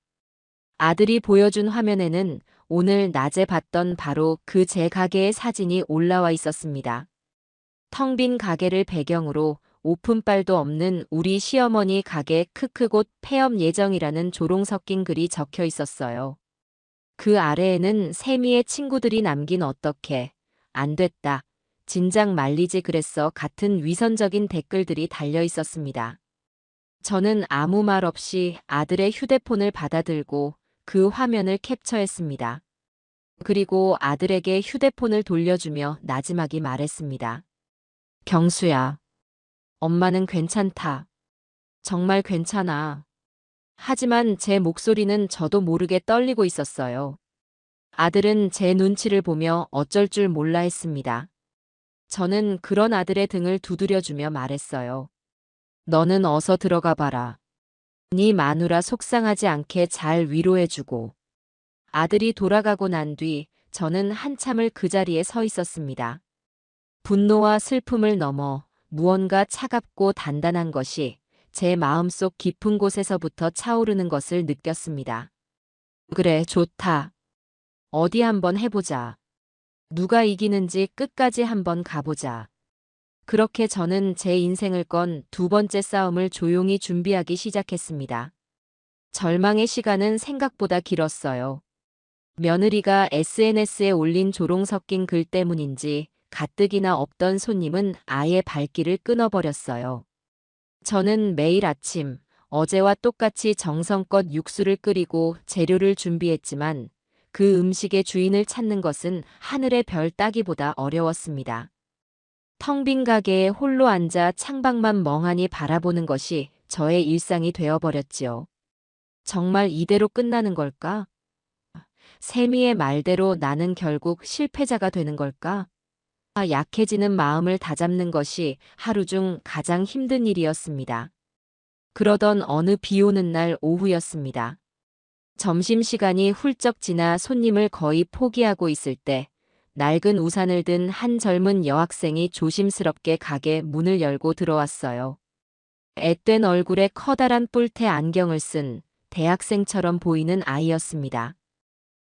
아들이 보여준 화면에는 오늘 낮에 봤던 바로 그 제 가게의 사진이 올라와 있었습니다. 텅 빈 가게를 배경으로 오픈빨도 없는 우리 시어머니 가게 크크 곧 폐업 예정이라는 조롱 섞인 글이 적혀 있었어요. 그 아래에는 세미의 친구들이 남긴 어떻게, 안 됐다, 진작 말리지 그랬어 같은 위선적인 댓글들이 달려 있었습니다. 저는 아무 말 없이 아들의 휴대폰을 받아들고 그 화면을 캡처했습니다. 그리고 아들에게 휴대폰을 돌려주며 나지막이 말했습니다. 경수야, 엄마는 괜찮다. 정말 괜찮아. 하지만 제 목소리는 저도 모르게 떨리고 있었어요. 아들은 제 눈치를 보며 어쩔 줄 몰라 했습니다. 저는 그런 아들의 등을 두드려주며 말했어요. 너는 어서 들어가 봐라. 네 마누라 속상하지 않게 잘 위로해주고. 아들이 돌아가고 난 뒤 저는 한참을 그 자리에 서 있었습니다. 분노와 슬픔을 넘어 무언가 차갑고 단단한 것이 제 마음속 깊은 곳에서부터 차오르는 것을 느꼈습니다. 그래, 좋다. 어디 한번 해보자. 누가 이기는지 끝까지 한번 가보자. 그렇게 저는 제 인생을 건 두 번째 싸움을 조용히 준비하기 시작했습니다. 절망의 시간은 생각보다 길었어요. 며느리가 SNS에 올린 조롱 섞인 글 때문인지 가뜩이나 없던 손님은 아예 발길을 끊어버렸어요. 저는 매일 아침 어제와 똑같이 정성껏 육수를 끓이고 재료를 준비했지만 그 음식의 주인을 찾는 것은 하늘의 별 따기보다 어려웠습니다. 텅 빈 가게에 홀로 앉아 창밖만 멍하니 바라보는 것이 저의 일상이 되어버렸지요. 정말 이대로 끝나는 걸까? 세미의 말대로 나는 결국 실패자가 되는 걸까? 약해지는 마음을 다잡는 것이 하루 중 가장 힘든 일이었습니다. 그러던 어느 비 오는 날 오후였습니다. 점심시간이 훌쩍 지나 손님을 거의 포기하고 있을 때 낡은 우산을 든 한 젊은 여학생이 조심스럽게 가게 문을 열고 들어왔어요. 앳된 얼굴에 커다란 뿔테 안경을 쓴 대학생처럼 보이는 아이였습니다.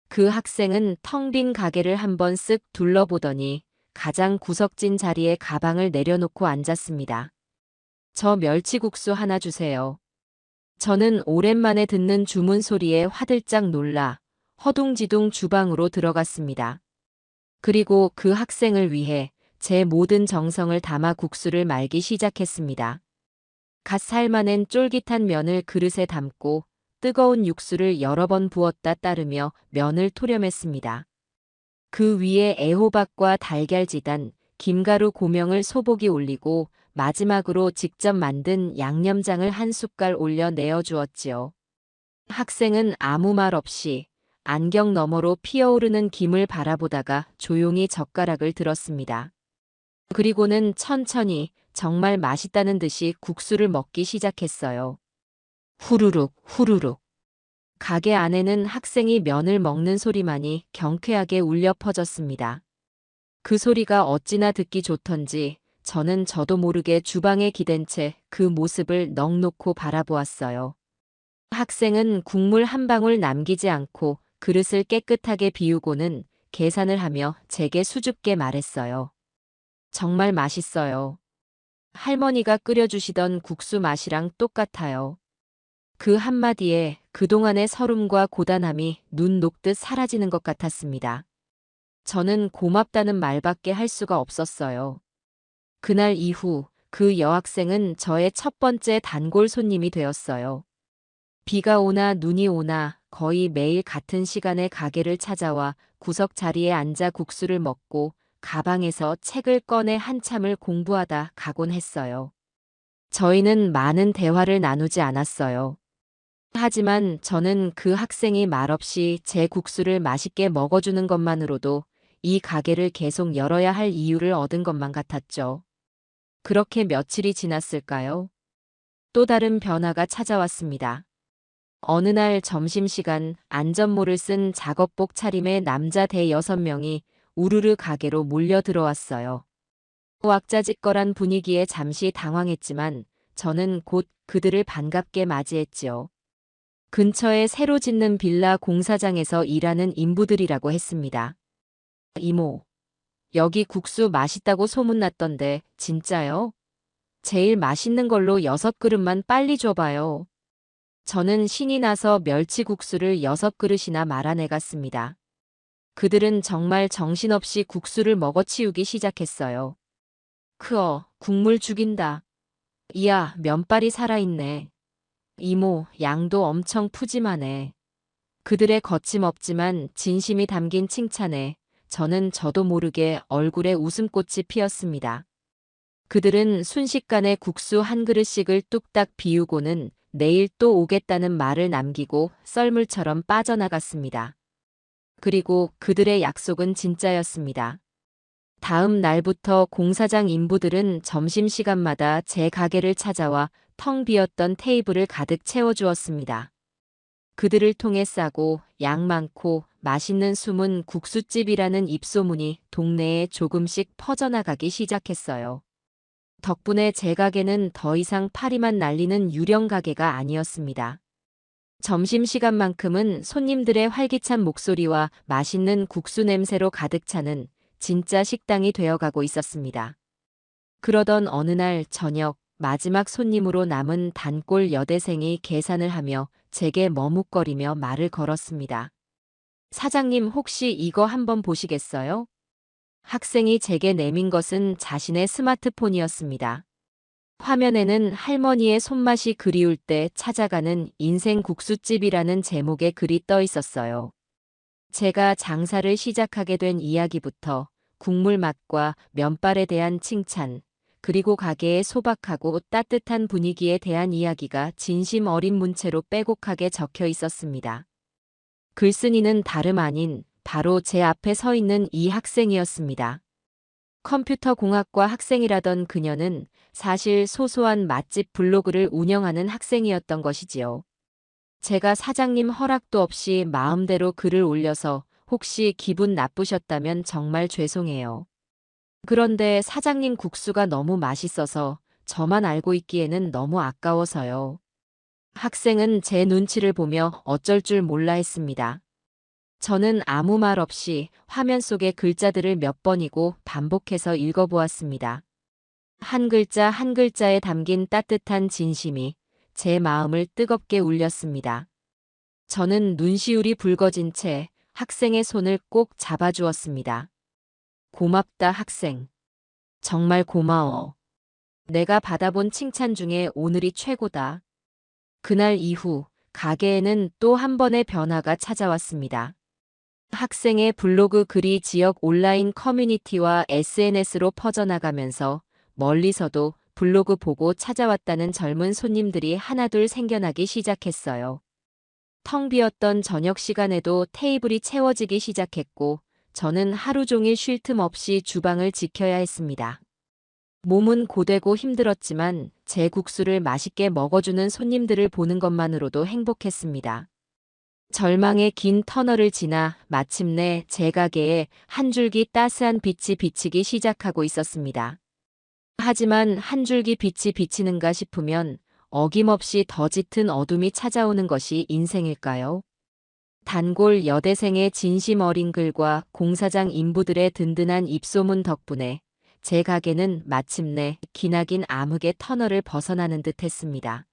그 학생은 텅 빈 가게를 한번 쓱 둘러보더니 가장 구석진 자리에 가방을 내려놓고 앉았습니다. 저 멸치국수 하나 주세요. 저는 오랜만에 듣는 주문 소리에 화들짝 놀라 허둥지둥 주방으로 들어갔습니다. 그리고 그 학생을 위해 제 모든 정성을 담아 국수를 말기 시작했습니다. 갓 삶아낸 쫄깃한 면을 그릇에 담고 뜨거운 육수를 여러 번 부었다 따르며 면을 토렴했습니다. 그 위에 애호박과 달걀 지단, 김가루 고명을 소복이 올리고 마지막으로 직접 만든 양념장을 한 숟갈 올려 내어주었지요. 학생은 아무 말 없이 안경 너머로 피어오르는 김을 바라보다가 조용히 젓가락을 들었습니다. 그리고는 천천히 정말 맛있다는 듯이 국수를 먹기 시작했어요. 후루룩 후루룩. 가게 안에는 학생이 면을 먹는 소리만이 경쾌하게 울려 퍼졌습니다. 그 소리가 어찌나 듣기 좋던지 저는 저도 모르게 주방에 기댄 채 그 모습을 넋놓고 바라보았어요. 학생은 국물 한 방울 남기지 않고 그릇을 깨끗하게 비우고는 계산을 하며 제게 수줍게 말했어요. 정말 맛있어요. 할머니가 끓여주시던 국수 맛이랑 똑같아요. 그 한마디에 그동안의 서름과 고단함이 눈 녹듯 사라지는 것 같았습니다. 저는 고맙다는 말밖에 할 수가 없었어요. 그날 이후 그 여학생은 저의 첫 번째 단골 손님이 되었어요. 비가 오나 눈이 오나 거의 매일 같은 시간에 가게를 찾아와 구석 자리에 앉아 국수를 먹고 가방에서 책을 꺼내 한참을 공부하다 가곤 했어요. 저희는 많은 대화를 나누지 않았어요. 하지만 저는 그 학생이 말없이 제 국수를 맛있게 먹어주는 것만으로도 이 가게를 계속 열어야 할 이유를 얻은 것만 같았죠. 그렇게 며칠이 지났을까요? 또 다른 변화가 찾아왔습니다. 어느 날 점심시간 안전모를 쓴 작업복 차림의 남자 대여섯 명이 우르르 가게로 몰려 들어왔어요. 왁자지껄한 분위기에 잠시 당황했지만 저는 곧 그들을 반갑게 맞이했지요. 근처에 새로 짓는 빌라 공사장에서 일하는 인부들이라고 했습니다. 이모, 여기 국수 맛있다고 소문났던데 진짜요? 제일 맛있는 걸로 6그릇만 빨리 줘봐요. 저는 신이 나서 멸치국수를 6그릇이나 말아내갔습니다. 그들은 정말 정신없이 국수를 먹어치우기 시작했어요. 크어, 국물 죽인다. 이야, 면발이 살아있네. 이모, 양도 엄청 푸짐하네. 그들의 거침없지만 진심이 담긴 칭찬에 저는 저도 모르게 얼굴에 웃음꽃이 피었습니다. 그들은 순식간에 국수 한 그릇씩을 뚝딱 비우고는 내일 또 오겠다는 말을 남기고 썰물처럼 빠져나갔습니다. 그리고 그들의 약속은 진짜였습니다. 다음 날부터 공사장 인부들은 점심시간마다 제 가게를 찾아와 텅 비었던 테이블을 가득 채워주었습니다. 그들을 통해 싸고 양 많고 맛있는 숨은 국수집이라는 입소문이 동네에 조금씩 퍼져나가기 시작했어요. 덕분에 제 가게는 더 이상 파리만 날리는 유령 가게가 아니었습니다. 점심시간만큼은 손님들의 활기찬 목소리와 맛있는 국수 냄새로 가득 차는 진짜 식당이 되어가고 있었습니다. 그러던 어느 날 저녁 마지막 손님으로 남은 단골 여대생이 계산을 하며 제게 머뭇거리며 말을 걸었습니다. 사장님 혹시 이거 한번 보시겠어요? 학생이 제게 내민 것은 자신의 스마트폰이었습니다. 화면에는 할머니의 손맛이 그리울 때 찾아가는 인생 국수집이라는 제목의 글이 떠 있었어요. 제가 장사를 시작하게 된 이야기부터 국물 맛과 면발에 대한 칭찬, 그리고 가게의 소박하고 따뜻한 분위기에 대한 이야기가 진심 어린 문체로 빼곡하게 적혀 있었습니다. 글쓴이는 다름 아닌 바로 제 앞에 서 있는 이 학생이었습니다. 컴퓨터 공학과 학생이라던 그녀는 사실 소소한 맛집 블로그를 운영하는 학생이었던 것이지요. 제가 사장님 허락도 없이 마음대로 글을 올려서 혹시 기분 나쁘셨다면 정말 죄송해요. 그런데 사장님 국수가 너무 맛있어서 저만 알고 있기에는 너무 아까워서요. 학생은 제 눈치를 보며 어쩔 줄 몰라 했습니다. 저는 아무 말 없이 화면 속의 글자들을 몇 번이고 반복해서 읽어보았습니다. 한 글자 한 글자에 담긴 따뜻한 진심이 제 마음을 뜨겁게 울렸습니다. 저는 눈시울이 붉어진 채 학생의 손을 꼭 잡아주었습니다. 고맙다 학생. 정말 고마워. 내가 받아본 칭찬 중에 오늘이 최고다. 그날 이후 가게에는 또 한 번의 변화가 찾아왔습니다. 학생의 블로그 글이 지역 온라인 커뮤니티와 SNS로 퍼져나가면서 멀리서도 블로그 보고 찾아왔다는 젊은 손님들이 하나둘 생겨나기 시작했어요. 텅 비었던 저녁 시간에도 테이블이 채워지기 시작했고, 저는 하루 종일 쉴 틈 없이 주방을 지켜야 했습니다. 몸은 고되고 힘들었지만 제 국수를 맛있게 먹어주는 손님들을 보는 것만으로도 행복했습니다. 절망의 긴 터널을 지나 마침내 제 가게에 한 줄기 따스한 빛이 비치기 시작하고 있었습니다. 하지만 한 줄기 빛이 비치는가 싶으면 어김없이 더 짙은 어둠이 찾아오는 것이 인생일까요? 단골 여대생의 진심 어린 글과 공사장 인부들의 든든한 입소문 덕분에 제 가게는 마침내 기나긴 암흑의 터널을 벗어나는 듯 했습니다.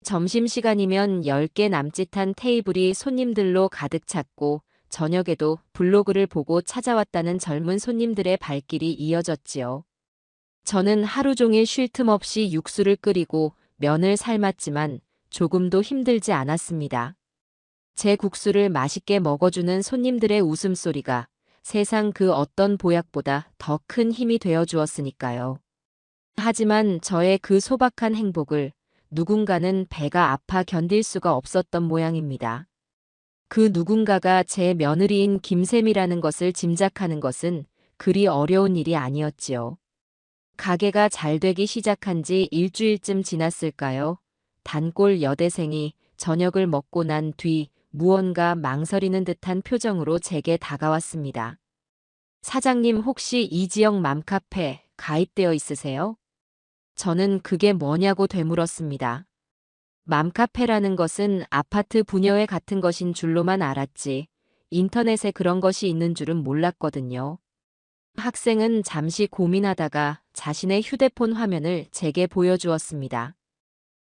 점심시간이면 10개 남짓한 테이블이 손님들로 가득 찼고 저녁에도 블로그를 보고 찾아왔다는 젊은 손님들의 발길이 이어졌지요. 저는 하루 종일 쉴 틈 없이 육수를 끓이고 면을 삶았지만 조금도 힘들지 않았습니다. 제 국수를 맛있게 먹어주는 손님들의 웃음소리가 세상 그 어떤 보약보다 더 큰 힘이 되어 주었으니까요. 하지만 저의 그 소박한 행복을 누군가는 배가 아파 견딜 수가 없었던 모양입니다. 그 누군가가 제 며느리인 김샘이라는 것을 짐작하는 것은 그리 어려운 일이 아니었지요. 가게가 잘 되기 시작한 지 일주일쯤 지났을까요? 단골 여대생이 저녁을 먹고 난 뒤 무언가 망설이는 듯한 표정으로 제게 다가왔습니다. 사장님 혹시 이 지역 맘카페 가입되어 있으세요? 저는 그게 뭐냐고 되물었습니다. 맘카페라는 것은 아파트 분여회 같은 것인 줄로만 알았지 인터넷에 그런 것이 있는 줄은 몰랐거든요. 학생은 잠시 고민하다가 자신의 휴대폰 화면을 제게 보여주었습니다.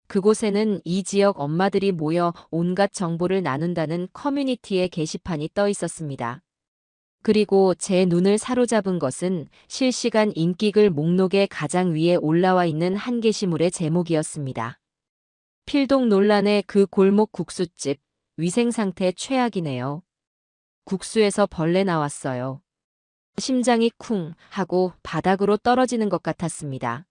그곳에는 이 지역 엄마들이 모여 온갖 정보를 나눈다는 커뮤니티의 게시판이 떠 있었습니다. 그리고 제 눈을 사로잡은 것은 실시간 인기글 목록의 가장 위에 올라와 있는 한 게시물의 제목이었습니다. 필동 논란의 그 골목 국수집, 위생상태 최악이네요. 국수에서 벌레 나왔어요. 심장이 쿵 하고 바닥으로 떨어지는 것 같았습니다.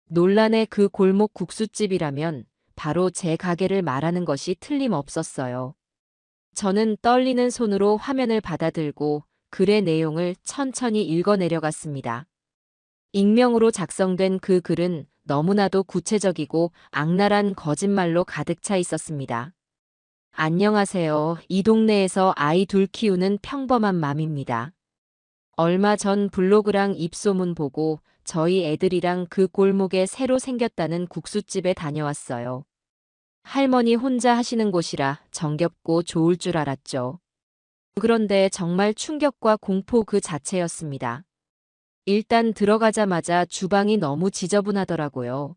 논란의 그 골목 국수집이라면 바로 제 가게를 말하는 것이 틀림없었어요. 저는 떨리는 손으로 화면을 받아들고 글의 내용을 천천히 읽어내려갔습니다. 익명으로 작성된 그 글은 너무나도 구체적이고 악랄한 거짓말로 가득 차 있었습니다. 안녕하세요. 이 동네에서 아이 둘 키우는 평범한 맘입니다. 얼마 전 블로그랑 입소문 보고 저희 애들이랑 그 골목에 새로 생겼다는 국수집에 다녀왔어요. 할머니 혼자 하시는 곳이라 정겹고 좋을 줄 알았죠. 그런데 정말 충격과 공포 그 자체였습니다. 일단 들어가자마자 주방이 너무 지저분하더라고요.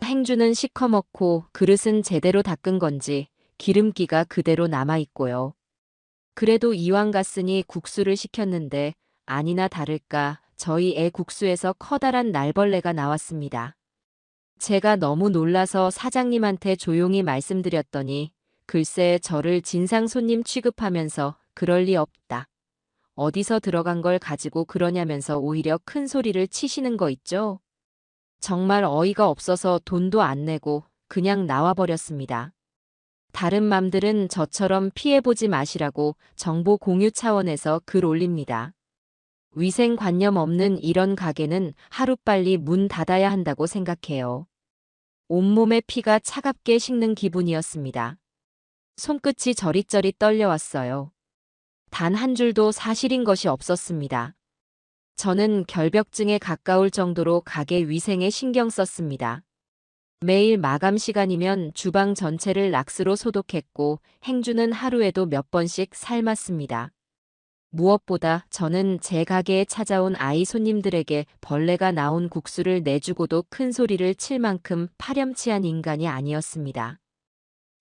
행주는 시커멓고 그릇은 제대로 닦은 건지 기름기가 그대로 남아있고요. 그래도 이왕 갔으니 국수를 시켰는데 아니나 다를까 저희 애 국수에서 커다란 날벌레가 나왔습니다. 제가 너무 놀라서 사장님한테 조용히 말씀드렸더니 글쎄 저를 진상 손님 취급하면서 그럴 리 없다. 어디서 들어간 걸 가지고 그러냐면서 오히려 큰 소리를 치시는 거 있죠? 정말 어이가 없어서 돈도 안 내고 그냥 나와버렸습니다. 다른 맘들은 저처럼 피해보지 마시라고 정보 공유 차원에서 글 올립니다. 위생관념 없는 이런 가게는 하루빨리 문 닫아야 한다고 생각해요. 온몸에 피가 차갑게 식는 기분이었습니다. 손끝이 저릿저릿 떨려왔어요. 단 한 줄도 사실인 것이 없었습니다. 저는 결벽증에 가까울 정도로 가게 위생에 신경 썼습니다. 매일 마감 시간이면 주방 전체를 락스로 소독했고 행주는 하루에도 몇 번씩 삶았습니다. 무엇보다 저는 제 가게에 찾아온 아이 손님들에게 벌레가 나온 국수를 내주고도 큰 소리를 칠 만큼 파렴치한 인간이 아니었습니다.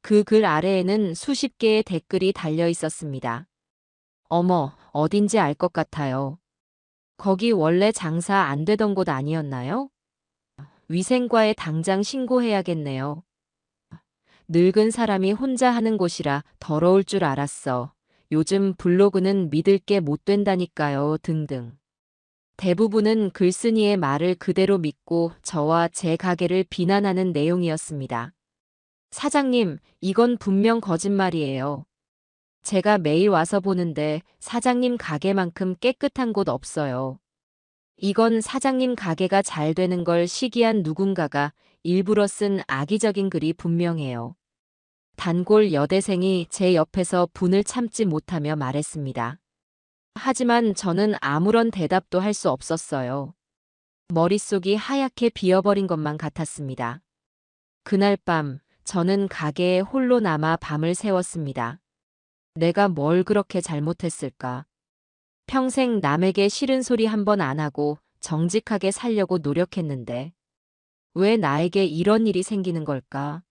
그 글 아래에는 수십 개의 댓글이 달려 있었습니다. 어머, 어딘지 알 것 같아요. 거기 원래 장사 안 되던 곳 아니었나요? 위생과에 당장 신고해야겠네요. 늙은 사람이 혼자 하는 곳이라 더러울 줄 알았어. 요즘 블로그는 믿을 게 못 된다니까요. 등등. 대부분은 글쓴이의 말을 그대로 믿고 저와 제 가게를 비난하는 내용이었습니다. 사장님, 이건 분명 거짓말이에요. 제가 매일 와서 보는데 사장님 가게만큼 깨끗한 곳 없어요. 이건 사장님 가게가 잘 되는 걸 시기한 누군가가 일부러 쓴 악의적인 글이 분명해요. 단골 여대생이 제 옆에서 분을 참지 못하며 말했습니다. 하지만 저는 아무런 대답도 할 수 없었어요. 머릿속이 하얗게 비어버린 것만 같았습니다. 그날 밤, 저는 가게에 홀로 남아 밤을 새웠습니다. 내가 뭘 그렇게 잘못했을까? 평생 남에게 싫은 소리 한 번 안 하고 정직하게 살려고 노력했는데, 왜 나에게 이런 일이 생기는 걸까?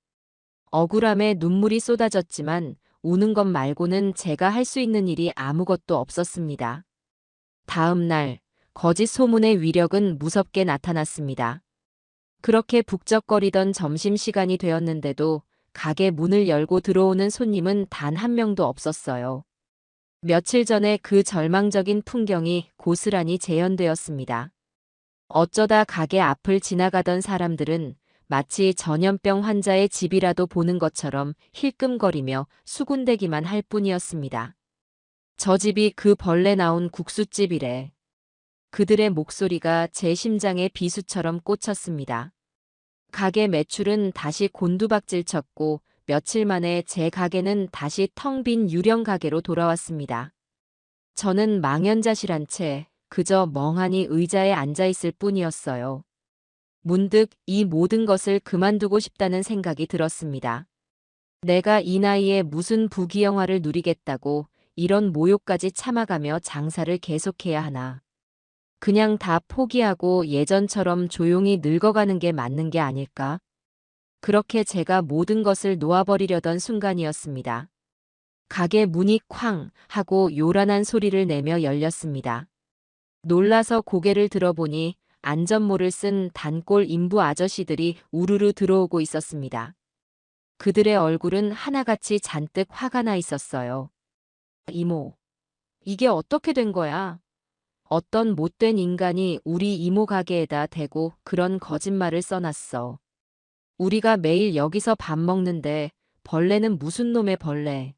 억울함에 눈물이 쏟아졌지만 우는 것 말고는 제가 할 수 있는 일이 아무것도 없었습니다. 다음 날, 거짓 소문의 위력은 무섭게 나타났습니다. 그렇게 북적거리던 점심시간이 되었는데도 가게 문을 열고 들어오는 손님은 단 한 명도 없었어요. 며칠 전에 그 절망적인 풍경이 고스란히 재현되었습니다. 어쩌다 가게 앞을 지나가던 사람들은 마치 전염병 환자의 집이라도 보는 것처럼 힐끔거리며 수군대기만 할 뿐이었습니다. 저 집이 그 벌레 나온 국수집이래. 그들의 목소리가 제 심장에 비수처럼 꽂혔습니다. 가게 매출은 다시 곤두박질 쳤고 며칠 만에 제 가게는 다시 텅 빈 유령 가게로 돌아왔습니다. 저는 망연자실한 채 그저 멍하니 의자에 앉아 있을 뿐이었어요. 문득 이 모든 것을 그만두고 싶다는 생각이 들었습니다. 내가 이 나이에 무슨 부귀영화를 누리겠다고 이런 모욕까지 참아가며 장사를 계속해야 하나. 그냥 다 포기하고 예전처럼 조용히 늙어가는 게 맞는 게 아닐까? 그렇게 제가 모든 것을 놓아버리려던 순간이었습니다. 가게 문이 쾅 하고 요란한 소리를 내며 열렸습니다. 놀라서 고개를 들어보니 안전모를 쓴 단골 인부 아저씨들이 우르르 들어오고 있었습니다. 그들의 얼굴은 하나같이 잔뜩 화가 나 있었어요. 이모, 이게 어떻게 된 거야? 어떤 못된 인간이 우리 이모 가게에다 대고 그런 거짓말을 써놨어. 우리가 매일 여기서 밥 먹는데 벌레는 무슨 놈의 벌레.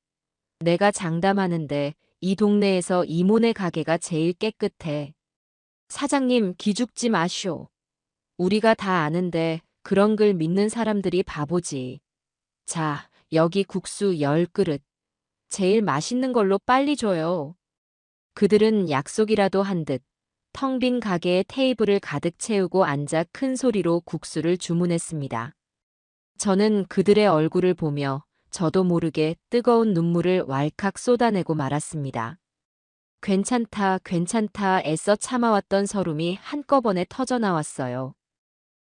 내가 장담하는데 이 동네에서 이모네 가게가 제일 깨끗해. 사장님 기죽지 마쇼. 우리가 다 아는데 그런 글 믿는 사람들이 바보지. 자, 여기 국수 10그릇. 제일 맛있는 걸로 빨리 줘요. 그들은 약속이라도 한 듯 텅 빈 가게에 테이블을 가득 채우고 앉아 큰 소리로 국수를 주문했습니다. 저는 그들의 얼굴을 보며 저도 모르게 뜨거운 눈물을 왈칵 쏟아내고 말았습니다. 괜찮다, 괜찮다 애써 참아왔던 서름이 한꺼번에 터져나왔어요.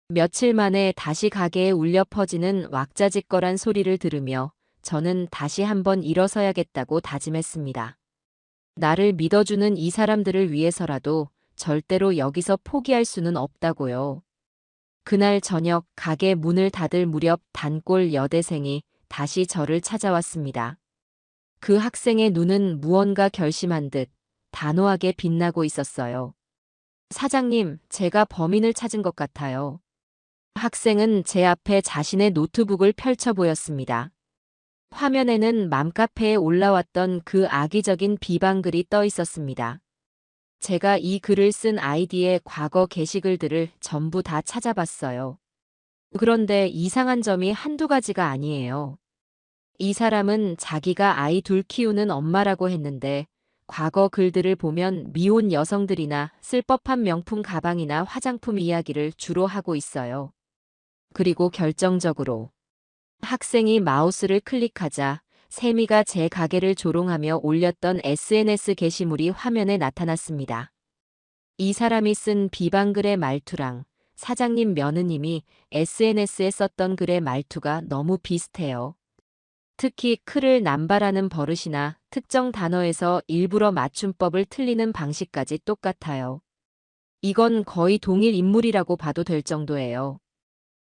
며칠 만에 다시 가게에 울려 퍼지는 왁자지껄한 소리를 들으며 저는 다시 한번 일어서야겠다고 다짐했습니다. 나를 믿어주는 이 사람들을 위해서라도 절대로 여기서 포기할 수는 없다고요. 그날 저녁 가게 문을 닫을 무렵 단골 여대생이 다시 저를 찾아왔습니다. 그 학생의 눈은 무언가 결심한 듯 단호하게 빛나고 있었어요. 사장님, 제가 범인을 찾은 것 같아요. 학생은 제 앞에 자신의 노트북을 펼쳐 보였습니다. 화면에는 맘카페에 올라왔던 그 악의적인 비방글이 떠 있었습니다. 제가 이 글을 쓴 아이디의 과거 게시글들을 전부 다 찾아봤어요. 그런데 이상한 점이 한두 가지가 아니에요. 이 사람은 자기가 아이 둘 키우는 엄마라고 했는데 과거 글들을 보면 미혼 여성들이나 쓸 법한 명품 가방이나 화장품 이야기를 주로 하고 있어요. 그리고 결정적으로 학생이 마우스를 클릭하자 세미가 제 가게를 조롱하며 올렸던 SNS 게시물이 화면에 나타났습니다. 이 사람이 쓴 비방글의 말투랑 사장님 며느님이 SNS에 썼던 글의 말투가 너무 비슷해요. 특히 크를 남발하는 버릇이나 특정 단어에서 일부러 맞춤법을 틀리는 방식까지 똑같아요. 이건 거의 동일 인물이라고 봐도 될 정도예요.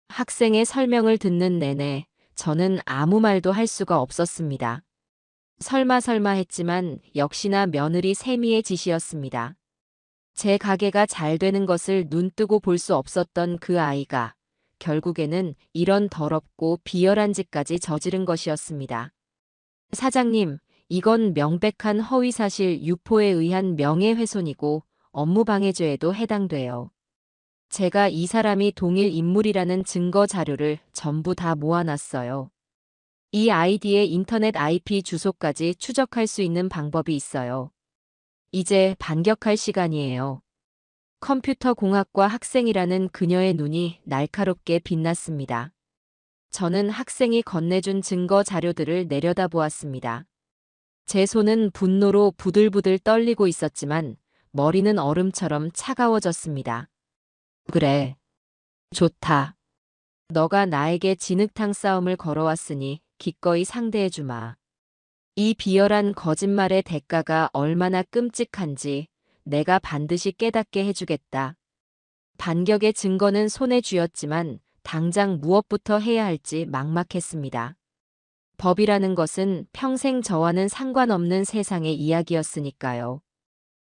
학생의 설명을 듣는 내내 저는 아무 말도 할 수가 없었습니다. 설마 했지만 역시나 며느리 세미의 짓이었습니다. 제 가게가 잘 되는 것을 눈뜨고 볼 수 없었던 그 아이가 결국에는 이런 더럽고 비열한 짓까지 저지른 것이었습니다. 사장님, 이건 명백한 허위사실 유포에 의한 명예훼손이고 업무방해죄에도 해당돼요. 제가 이 사람이 동일 인물이라는 증거 자료를 전부 다 모아놨어요. 이 아이디의 인터넷 IP 주소까지 추적할 수 있는 방법이 있어요. 이제 반격할 시간이에요. 컴퓨터 공학과 학생이라는 그녀의 눈이 날카롭게 빛났습니다. 저는 학생이 건네준 증거 자료들을 내려다보았습니다. 제 손은 분노로 부들부들 떨리고 있었지만 머리는 얼음처럼 차가워졌습니다. 그래. 좋다. 너가 나에게 진흙탕 싸움을 걸어왔으니 기꺼이 상대해주마. 이 비열한 거짓말의 대가가 얼마나 끔찍한지 내가 반드시 깨닫게 해주겠다. 반격의 증거는 손에 쥐었지만 당장 무엇부터 해야 할지 막막했습니다. 법이라는 것은 평생 저와는 상관없는 세상의 이야기였으니까요.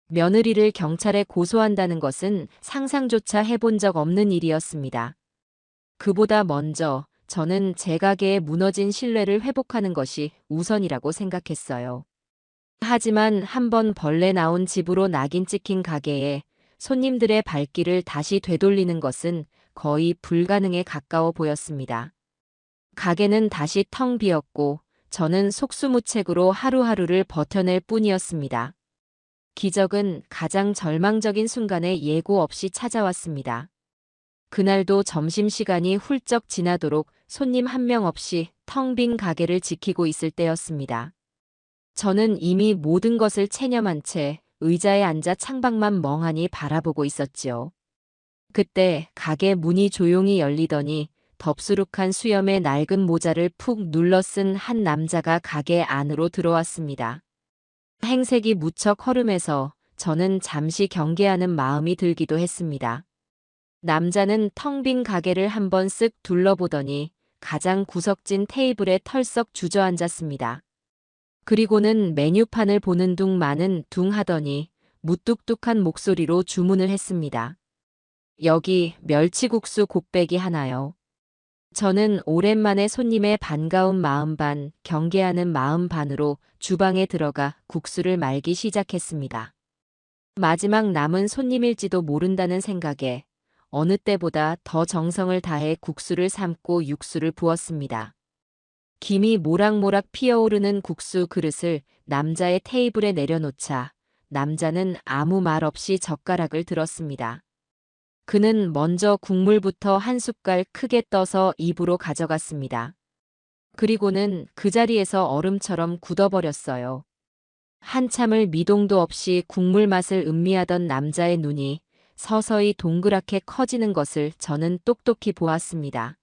며느리를 경찰에 고소한다는 것은 상상조차 해본 적 없는 일이었습니다. 그보다 먼저 저는 제 가게에 무너진 신뢰를 회복하는 것이 우선이라고 생각했어요. 하지만 한번 벌레 나온 집으로 낙인 찍힌 가게에 손님들의 발길을 다시 되돌리는 것은 거의 불가능에 가까워 보였습니다. 가게는 다시 텅 비었고 저는 속수무책으로 하루하루를 버텨낼 뿐이었습니다. 기적은 가장 절망적인 순간에 예고 없이 찾아왔습니다. 그날도 점심시간이 훌쩍 지나도록 손님 한 명 없이 텅 빈 가게를 지키고 있을 때였습니다. 저는 이미 모든 것을 체념한 채 의자에 앉아 창밖만 멍하니 바라보고 있었지요. 그때 가게 문이 조용히 열리더니 덥수룩한 수염에 낡은 모자를 푹 눌러 쓴 한 남자가 가게 안으로 들어왔습니다. 행색이 무척 허름해서 저는 잠시 경계하는 마음이 들기도 했습니다. 남자는 텅 빈 가게를 한번 쓱 둘러보더니 가장 구석진 테이블에 털썩 주저앉았습니다. 그리고는 메뉴판을 보는 둥 마는 둥 하더니 무뚝뚝한 목소리로 주문을 했습니다. 여기 멸치국수 곱빼기 하나요. 저는 오랜만에 손님의 반가운 마음 반, 경계하는 마음 반으로 주방에 들어가 국수를 말기 시작했습니다. 마지막 남은 손님일지도 모른다는 생각에 어느 때보다 더 정성을 다해 국수를 삶고 육수를 부었습니다. 김이 모락모락 피어오르는 국수 그릇을 남자의 테이블에 내려놓자 남자는 아무 말 없이 젓가락을 들었습니다. 그는 먼저 국물부터 한 숟갈 크게 떠서 입으로 가져갔습니다. 그리고는 그 자리에서 얼음처럼 굳어버렸어요. 한참을 미동도 없이 국물 맛을 음미하던 남자의 눈이 서서히 동그랗게 커지는 것을 저는 똑똑히 보았습니다.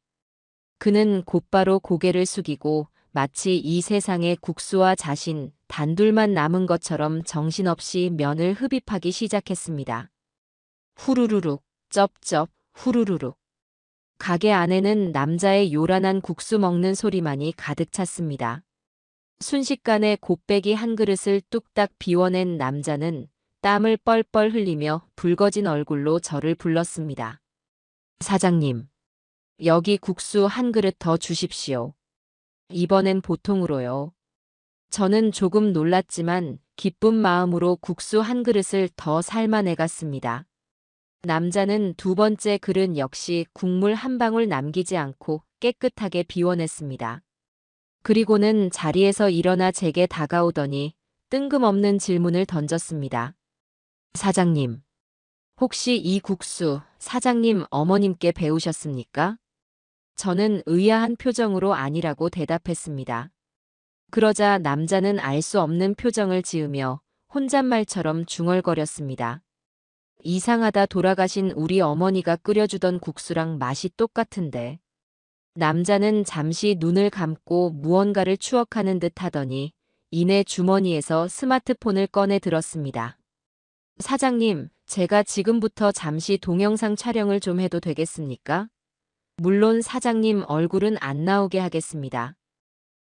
그는 곧바로 고개를 숙이고 마치 이 세상에 국수와 자신 단둘만 남은 것처럼 정신없이 면을 흡입하기 시작했습니다. 후루루룩, 쩝쩝, 후루루룩. 가게 안에는 남자의 요란한 국수 먹는 소리만이 가득 찼습니다. 순식간에 곱빼기 한 그릇을 뚝딱 비워낸 남자는 땀을 뻘뻘 흘리며 붉어진 얼굴로 저를 불렀습니다. 사장님, 여기 국수 한 그릇 더 주십시오. 이번엔 보통으로요. 저는 조금 놀랐지만 기쁜 마음으로 국수 한 그릇을 더 삶아내갔습니다. 남자는 두 번째 그릇 역시 국물 한 방울 남기지 않고 깨끗하게 비워냈습니다. 그리고는 자리에서 일어나 제게 다가오더니 뜬금없는 질문을 던졌습니다. 사장님, 혹시 이 국수 사장님 어머님께 배우셨습니까? 저는 의아한 표정으로 아니라고 대답했습니다. 그러자 남자는 알 수 없는 표정을 지으며 혼잣말처럼 중얼거렸습니다. 이상하다, 돌아가신 우리 어머니가 끓여주던 국수랑 맛이 똑같은데. 남자는 잠시 눈을 감고 무언가를 추억하는 듯 하더니 이내 주머니에서 스마트폰을 꺼내 들었습니다. 사장님, 제가 지금부터 잠시 동영상 촬영을 좀 해도 되겠습니까? 물론 사장님 얼굴은 안 나오게 하겠습니다.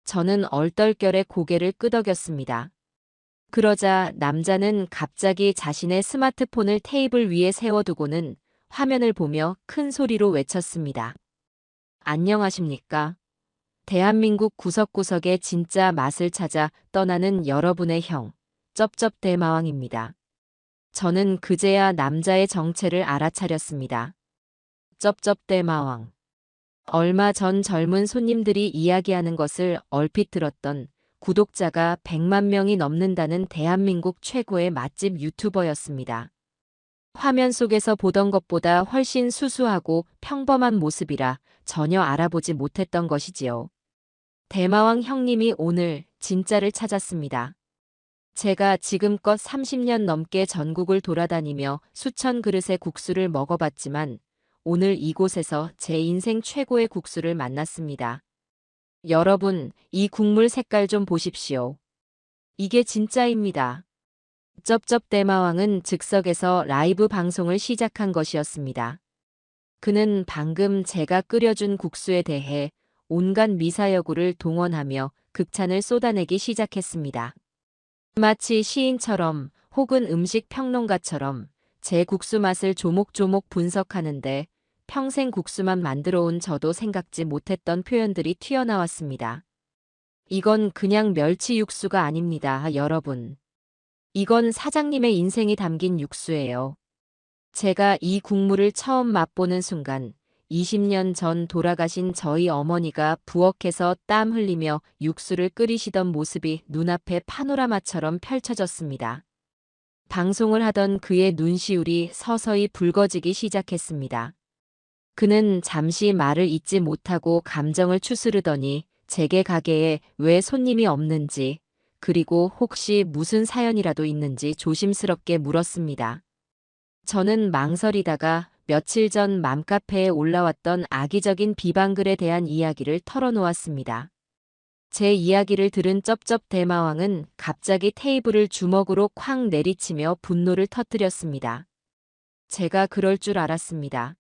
저는 얼떨결에 고개를 끄덕였습니다. 그러자 남자는 갑자기 자신의 스마트폰을 테이블 위에 세워두고는 화면을 보며 큰 소리로 외쳤습니다. 안녕하십니까? 대한민국 구석구석의 진짜 맛을 찾아 떠나는 여러분의 형, 쩝쩝대마왕입니다. 저는 그제야 남자의 정체를 알아차렸습니다. 쩝쩝대마왕. 얼마 전 젊은 손님들이 이야기하는 것을 얼핏 들었던 구독자가 100만 명이 넘는다는 대한민국 최고의 맛집 유튜버였습니다. 화면 속에서 보던 것보다 훨씬 수수하고 평범한 모습이라 전혀 알아보지 못했던 것이지요. 대마왕 형님이 오늘 진짜를 찾았습니다. 제가 지금껏 30년 넘게 전국을 돌아다니며 수천 그릇의 국수를 먹어봤지만 오늘 이곳에서 제 인생 최고의 국수를 만났습니다. 여러분, 이 국물 색깔 좀 보십시오. 이게 진짜입니다. 쩝쩝대마왕은 즉석에서 라이브 방송을 시작한 것이었습니다. 그는 방금 제가 끓여준 국수에 대해 온갖 미사여구를 동원하며 극찬을 쏟아내기 시작했습니다. 마치 시인처럼 혹은 음식 평론가처럼 제 국수 맛을 조목조목 분석하는데 평생 국수만 만들어 온 저도 생각지 못했던 표현들이 튀어나왔습니다. 이건 그냥 멸치 육수가 아닙니다, 여러분. 이건 사장님의 인생이 담긴 육수예요. 제가 이 국물을 처음 맛보는 순간 20년 전 돌아가신 저희 어머니가 부엌에서 땀 흘리며 육수를 끓이시던 모습이 눈앞에 파노라마처럼 펼쳐졌습니다. 방송을 하던 그의 눈시울이 서서히 붉어지기 시작했습니다. 그는 잠시 말을 잇지 못하고 감정을 추스르더니 제게 가게에 왜 손님이 없는지 그리고 혹시 무슨 사연이라도 있는지 조심스럽게 물었습니다. 저는 망설이다가 며칠 전 맘카페에 올라왔던 악의적인 비방글에 대한 이야기를 털어놓았습니다. 제 이야기를 들은 쩝쩝대마왕은 갑자기 테이블을 주먹으로 쾅 내리치며 분노를 터뜨렸습니다. 제가 그럴 줄 알았습니다.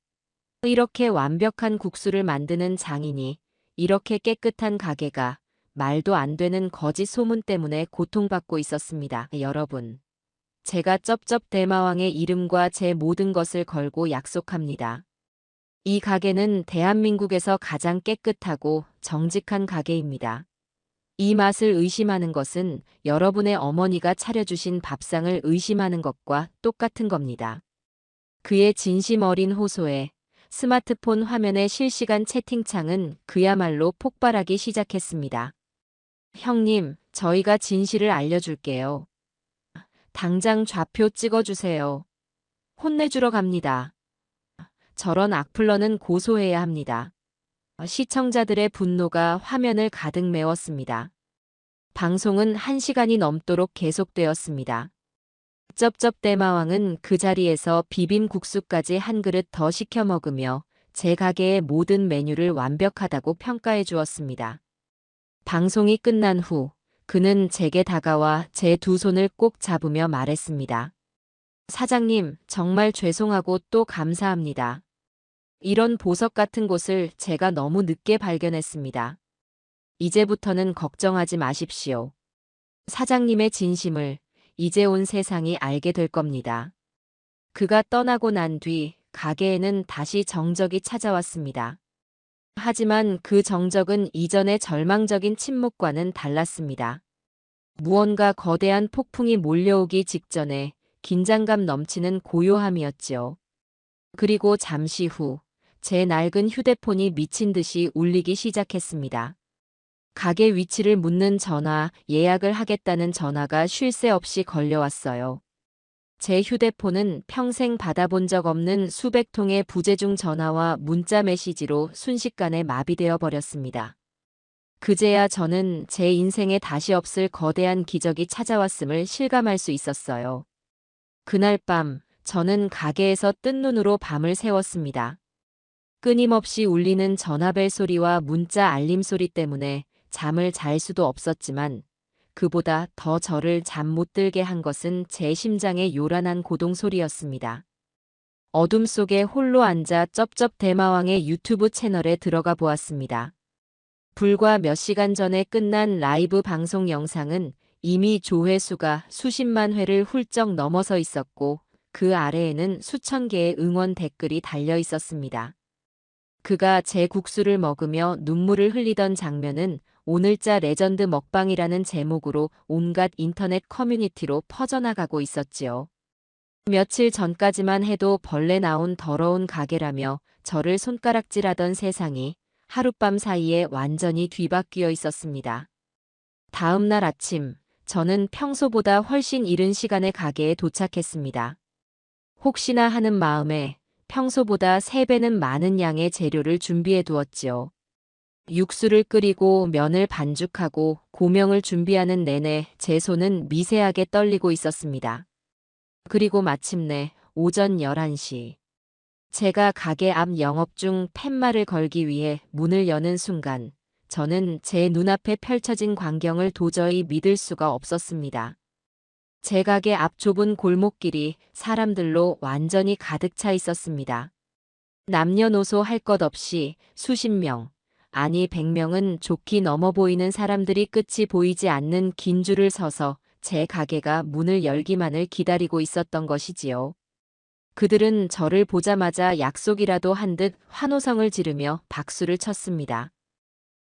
이렇게 완벽한 국수를 만드는 장인이 이렇게 깨끗한 가게가 말도 안 되는 거짓 소문 때문에 고통받고 있었습니다. 여러분, 제가 쩝쩝대마왕의 이름과 제 모든 것을 걸고 약속합니다. 이 가게는 대한민국에서 가장 깨끗하고 정직한 가게입니다. 이 맛을 의심하는 것은 여러분의 어머니가 차려주신 밥상을 의심하는 것과 똑같은 겁니다. 그의 진심 어린 호소에 스마트폰 화면의 실시간 채팅창은 그야말로 폭발하기 시작했습니다. 형님, 저희가 진실을 알려줄게요. 당장 좌표 찍어주세요. 혼내주러 갑니다. 저런 악플러는 고소해야 합니다. 시청자들의 분노가 화면을 가득 메웠습니다. 방송은 1시간이 넘도록 계속되었습니다. 쩝쩝대마왕은 그 자리에서 비빔국수까지 한 그릇 더 시켜 먹으며 제 가게의 모든 메뉴를 완벽하다고 평가해 주었습니다. 방송이 끝난 후 그는 제게 다가와 제 두 손을 꼭 잡으며 말했습니다. 사장님, 정말 죄송하고 또 감사합니다. 이런 보석 같은 곳을 제가 너무 늦게 발견했습니다. 이제부터는 걱정하지 마십시오. 사장님의 진심을 이제 온 세상이 알게 될 겁니다. 그가 떠나고 난 뒤 가게에는 다시 정적이 찾아왔습니다. 하지만 그 정적은 이전의 절망적인 침묵과는 달랐습니다. 무언가 거대한 폭풍이 몰려오기 직전에 긴장감 넘치는 고요함이었지요. 그리고 잠시 후 제 낡은 휴대폰이 미친 듯이 울리기 시작했습니다. 가게 위치를 묻는 전화, 예약을 하겠다는 전화가 쉴 새 없이 걸려왔어요. 제 휴대폰은 평생 받아본 적 없는 수백 통의 부재중 전화와 문자 메시지로 순식간에 마비되어 버렸습니다. 그제야 저는 제 인생에 다시 없을 거대한 기적이 찾아왔음을 실감할 수 있었어요. 그날 밤, 저는 가게에서 뜬 눈으로 밤을 새웠습니다. 끊임없이 울리는 전화벨 소리와 문자 알림 소리 때문에 잠을 잘 수도 없었지만 그보다 더 저를 잠 못 들게 한 것은 제 심장의 요란한 고동 소리였습니다. 어둠 속에 홀로 앉아 쩝쩝대마왕의 유튜브 채널에 들어가 보았습니다. 불과 몇 시간 전에 끝난 라이브 방송 영상은 이미 조회수가 수십만 회를 훌쩍 넘어서 있었고 그 아래에는 수천 개의 응원 댓글이 달려 있었습니다. 그가 제 국수를 먹으며 눈물을 흘리던 장면은 오늘자 레전드 먹방이라는 제목으로 온갖 인터넷 커뮤니티로 퍼져나가고 있었지요. 며칠 전까지만 해도 벌레 나온 더러운 가게라며 저를 손가락질하던 세상이 하룻밤 사이에 완전히 뒤바뀌어 있었습니다. 다음 날 아침, 저는 평소보다 훨씬 이른 시간에 가게에 도착했습니다. 혹시나 하는 마음에 평소보다 3배는 많은 양의 재료를 준비해 두었지요. 육수를 끓이고 면을 반죽하고 고명을 준비하는 내내 제 손은 미세하게 떨리고 있었습니다. 그리고 마침내 오전 11시. 제가 가게 앞 영업 중 팻말을 걸기 위해 문을 여는 순간 저는 제 눈앞에 펼쳐진 광경을 도저히 믿을 수가 없었습니다. 제 가게 앞 좁은 골목길이 사람들로 완전히 가득 차 있었습니다. 남녀노소 할 것 없이 수십 명, 아니 100명은 좋게 넘어 보이는 사람들이 끝이 보이지 않는 긴 줄을 서서 제 가게가 문을 열기만을 기다리고 있었던 것이지요. 그들은 저를 보자마자 약속이라도 한 듯 환호성을 지르며 박수를 쳤습니다.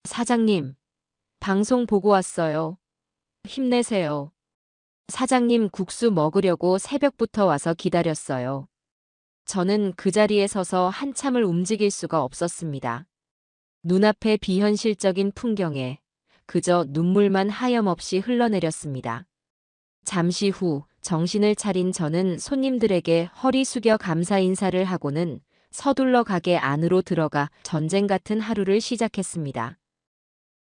사장님, 방송 보고 왔어요. 힘내세요. 사장님 국수 먹으려고 새벽부터 와서 기다렸어요. 저는 그 자리에 서서 한참을 움직일 수가 없었습니다. 눈앞의 비현실적인 풍경에 그저 눈물만 하염없이 흘러내렸습니다. 잠시 후 정신을 차린 저는 손님들에게 허리 숙여 감사 인사를 하고는 서둘러 가게 안으로 들어가 전쟁 같은 하루를 시작했습니다.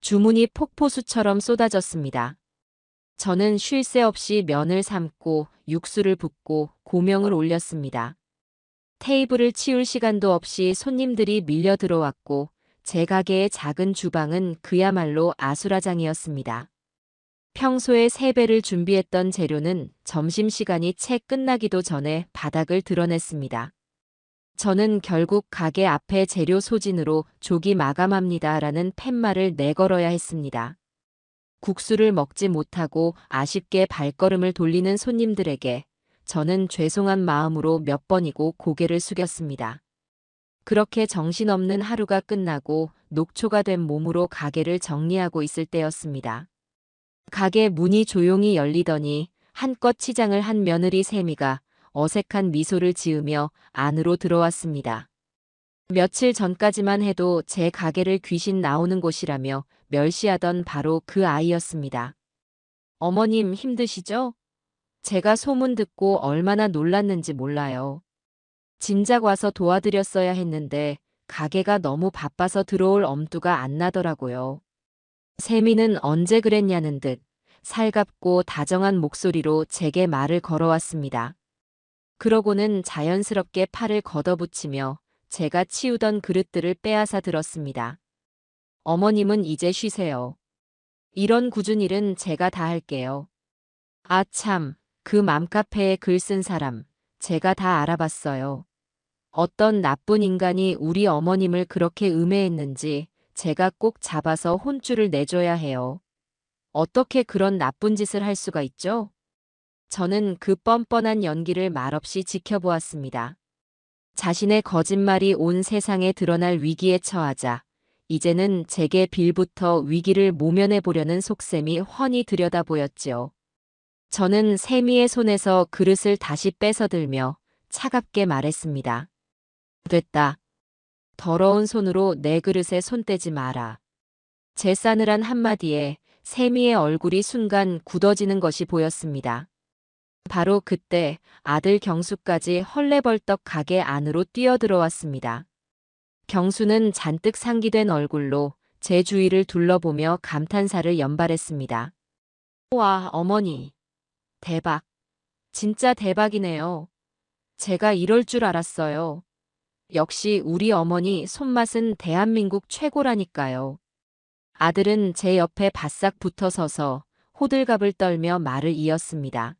주문이 폭포수처럼 쏟아졌습니다. 저는 쉴 새 없이 면을 삶고 육수를 붓고 고명을 올렸습니다. 테이블을 치울 시간도 없이 손님들이 밀려 들어왔고 제 가게의 작은 주방은 그야말로 아수라장이었습니다. 평소에 3배를 준비했던 재료는 점심시간이 채 끝나기도 전에 바닥을 드러냈습니다. 저는 결국 가게 앞에 재료 소진으로 조기 마감합니다라는 팻말을 내걸어야 했습니다. 국수를 먹지 못하고 아쉽게 발걸음을 돌리는 손님들에게 저는 죄송한 마음으로 몇 번이고 고개를 숙였습니다. 그렇게 정신없는 하루가 끝나고 녹초가 된 몸으로 가게를 정리하고 있을 때였습니다. 가게 문이 조용히 열리더니 한껏 치장을 한 며느리 세미가 어색한 미소를 지으며 안으로 들어왔습니다. 며칠 전까지만 해도 제 가게를 귀신 나오는 곳이라며 멸시하던 바로 그 아이였습니다. 어머님 힘드시죠? 제가 소문 듣고 얼마나 놀랐는지 몰라요. 진작 와서 도와드렸어야 했는데 가게가 너무 바빠서 들어올 엄두가 안 나더라고요. 세미는 언제 그랬냐는 듯 살갑고 다정한 목소리로 제게 말을 걸어왔습니다. 그러고는 자연스럽게 팔을 걷어붙이며 제가 치우던 그릇들을 빼앗아 들었습니다. 어머님은 이제 쉬세요. 이런 굳은 일은 제가 다 할게요. 아 참, 그 맘카페에 글 쓴 사람, 제가 다 알아봤어요. 어떤 나쁜 인간이 우리 어머님을 그렇게 음해했는지 제가 꼭 잡아서 혼쭐을 내줘야 해요. 어떻게 그런 나쁜 짓을 할 수가 있죠? 저는 그 뻔뻔한 연기를 말없이 지켜보았습니다. 자신의 거짓말이 온 세상에 드러날 위기에 처하자 이제는 제게 빌부터 위기를 모면해 보려는 속셈이 훤히 들여다보였지요. 저는 세미의 손에서 그릇을 다시 뺏어들며 차갑게 말했습니다. 됐다. 더러운 손으로 내 그릇에 손 떼지 마라. 제 싸늘한 한마디에 세미의 얼굴이 순간 굳어지는 것이 보였습니다. 바로 그때 아들 경수까지 헐레벌떡 가게 안으로 뛰어들어왔습니다. 경수는 잔뜩 상기된 얼굴로 제 주위를 둘러보며 감탄사를 연발했습니다. 와, 어머니. 대박. 진짜 대박이네요. 제가 이럴 줄 알았어요. 역시 우리 어머니 손맛은 대한민국 최고라니까요. 아들은 제 옆에 바싹 붙어 서서 호들갑을 떨며 말을 이었습니다.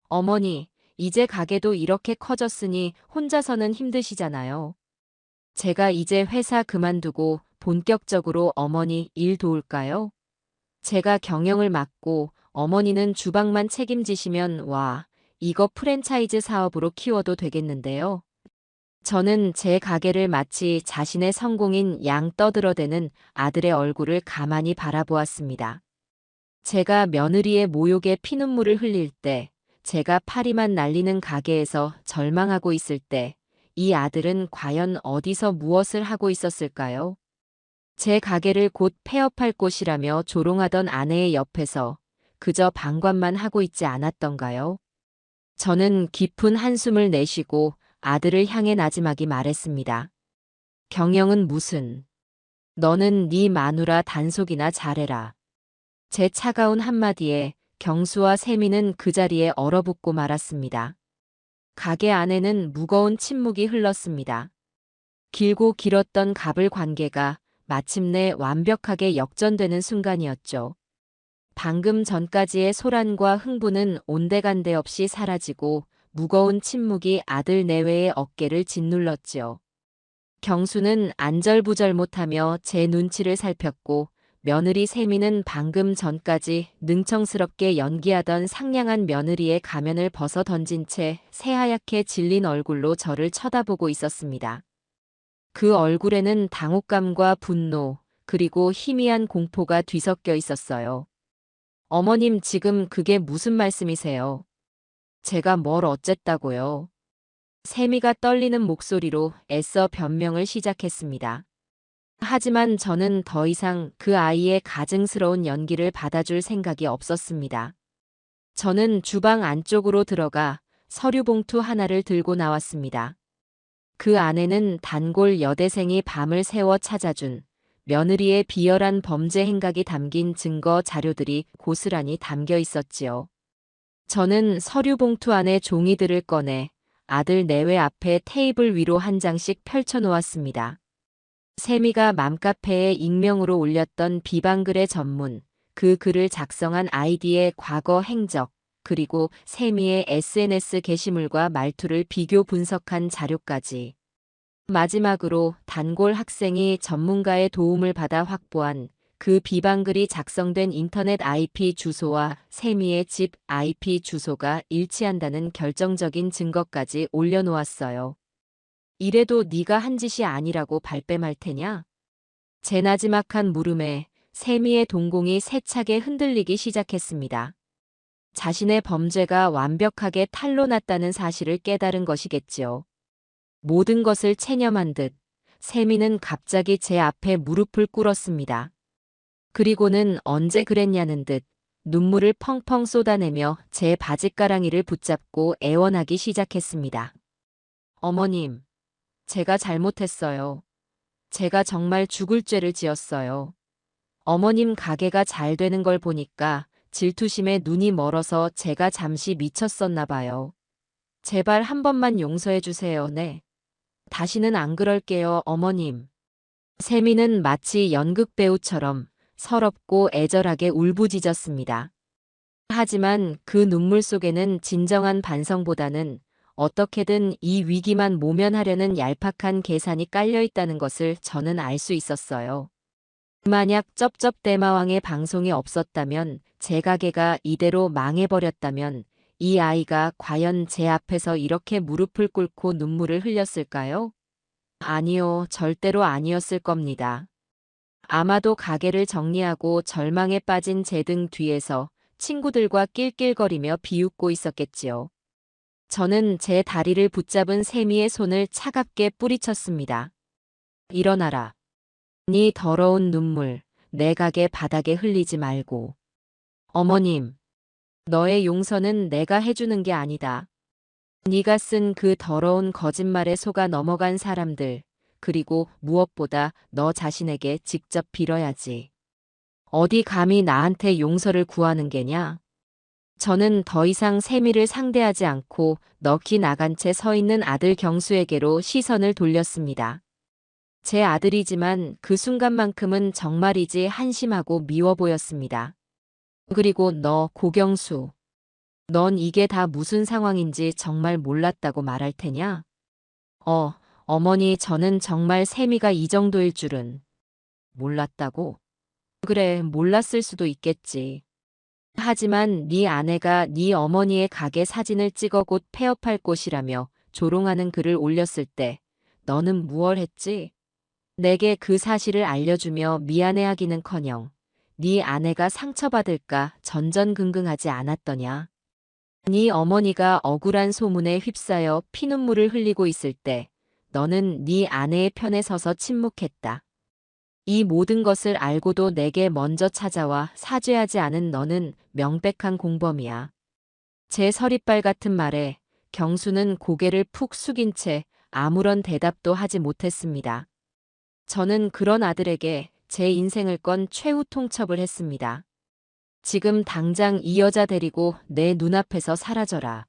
어머니, 이제 가게도 이렇게 커졌으니 혼자서는 힘드시잖아요. 제가 이제 회사 그만두고 본격적으로 어머니 일 도울까요? 제가 경영을 맡고 어머니는 주방만 책임지시면 와, 이거 프랜차이즈 사업으로 키워도 되겠는데요. 저는 제 가게를 마치 자신의 성공인 양 떠들어대는 아들의 얼굴을 가만히 바라보았습니다. 제가 며느리의 모욕에 피눈물을 흘릴 때, 제가 파리만 날리는 가게에서 절망하고 있을 때, 이 아들은 과연 어디서 무엇을 하고 있었을까요? 제 가게를 곧 폐업할 곳이라며 조롱하던 아내의 옆에서 그저 방관만 하고 있지 않았던가요? 저는 깊은 한숨을 내쉬고 아들을 향해 나지막이 말했습니다. 경영은 무슨? 너는 네 마누라 단속이나 잘해라. 제 차가운 한마디에 경수와 세미는 그 자리에 얼어붙고 말았습니다. 가게 안에는 무거운 침묵이 흘렀습니다. 길고 길었던 갑을 관계가 마침내 완벽하게 역전되는 순간이었죠. 방금 전까지의 소란과 흥분은 온데간데 없이 사라지고 무거운 침묵이 아들 내외의 어깨를 짓눌렀지요. 경수는 안절부절 못하며 제 눈치를 살폈고 며느리 세미는 방금 전까지 능청스럽게 연기하던 상냥한 며느리의 가면을 벗어 던진 채 새하얗게 질린 얼굴로 저를 쳐다보고 있었습니다. 그 얼굴에는 당혹감과 분노, 그리고 희미한 공포가 뒤섞여 있었어요. 어머님, 지금 그게 무슨 말씀이세요? 제가 뭘 어쨌다고요? 세미가 떨리는 목소리로 애써 변명을 시작했습니다. 하지만 저는 더 이상 그 아이의 가증스러운 연기를 받아줄 생각이 없었습니다. 저는 주방 안쪽으로 들어가 서류 봉투 하나를 들고 나왔습니다. 그 안에는 단골 여대생이 밤을 새워 찾아준 며느리의 비열한 범죄 행각이 담긴 증거 자료들이 고스란히 담겨 있었지요. 저는 서류 봉투 안에 종이들을 꺼내 아들 내외 앞에 테이블 위로 한 장씩 펼쳐놓았습니다. 세미가 맘카페에 익명으로 올렸던 비방글의 전문, 그 글을 작성한 아이디의 과거 행적, 그리고 세미의 SNS 게시물과 말투를 비교 분석한 자료까지. 마지막으로 단골 학생이 전문가의 도움을 받아 확보한 그 비방글이 작성된 인터넷 IP 주소와 세미의 집 IP 주소가 일치한다는 결정적인 증거까지 올려놓았어요. 이래도 네가 한 짓이 아니라고 발뺌할 테냐? 제 나지막한 물음에 세미의 동공이 세차게 흔들리기 시작했습니다. 자신의 범죄가 완벽하게 탄로났다는 사실을 깨달은 것이겠지요. 모든 것을 체념한 듯 세미는 갑자기 제 앞에 무릎을 꿇었습니다. 그리고는 언제 그랬냐는 듯 눈물을 펑펑 쏟아내며 제 바짓가랑이를 붙잡고 애원하기 시작했습니다. 어머님, 제가 잘못했어요. 제가 정말 죽을 죄를 지었어요. 어머님 가게가 잘 되는 걸 보니까 질투심에 눈이 멀어서 제가 잠시 미쳤었나 봐요. 제발 한 번만 용서해 주세요. 네. 다시는 안 그럴게요, 어머님. 세미는 마치 연극 배우처럼 서럽고 애절하게 울부짖었습니다. 하지만 그 눈물 속에는 진정한 반성보다는 어떻게든 이 위기만 모면하려는 얄팍한 계산이 깔려 있다는 것을 저는 알 수 있었어요. 만약 쩝쩝대마왕의 방송이 없었다면, 제 가게가 이대로 망해버렸다면 이 아이가 과연 제 앞에서 이렇게 무릎을 꿇고 눈물을 흘렸을까요? 아니요, 절대로 아니었을 겁니다. 아마도 가게를 정리하고 절망에 빠진 제 등 뒤에서 친구들과 낄낄거리며 비웃고 있었겠지요. 저는 제 다리를 붙잡은 세미의 손을 차갑게 뿌리쳤습니다. 일어나라. 네 더러운 눈물, 내 가게 바닥에 흘리지 말고. 어머님, 너의 용서는 내가 해주는 게 아니다. 네가 쓴 그 더러운 거짓말에 속아 넘어간 사람들, 그리고 무엇보다 너 자신에게 직접 빌어야지. 어디 감히 나한테 용서를 구하는 게냐? 저는 더 이상 세미를 상대하지 않고 넋이 나간 채 서 있는 아들 경수에게로 시선을 돌렸습니다. 제 아들이지만 그 순간만큼은 정말이지 한심하고 미워 보였습니다. 그리고 너, 고경수. 넌 이게 다 무슨 상황인지 정말 몰랐다고 말할 테냐? 어머니, 저는 정말 세미가 이 정도일 줄은 몰랐다고? 그래, 몰랐을 수도 있겠지. 하지만 네 아내가 네 어머니의 가게 사진을 찍어 곧 폐업할 곳이라며 조롱하는 글을 올렸을 때 너는 무얼 했지? 내게 그 사실을 알려주며 미안해하기는커녕 네 아내가 상처받을까 전전긍긍하지 않았더냐. 네 어머니가 억울한 소문에 휩싸여 피눈물을 흘리고 있을 때 너는 네 아내의 편에 서서 침묵했다. 이 모든 것을 알고도 내게 먼저 찾아와 사죄하지 않은 너는 명백한 공범이야. 제 서리빨 같은 말에 경수는 고개를 푹 숙인 채 아무런 대답도 하지 못했습니다. 저는 그런 아들에게 제 인생을 건 최후 통첩을 했습니다. 지금 당장 이 여자 데리고 내 눈앞에서 사라져라.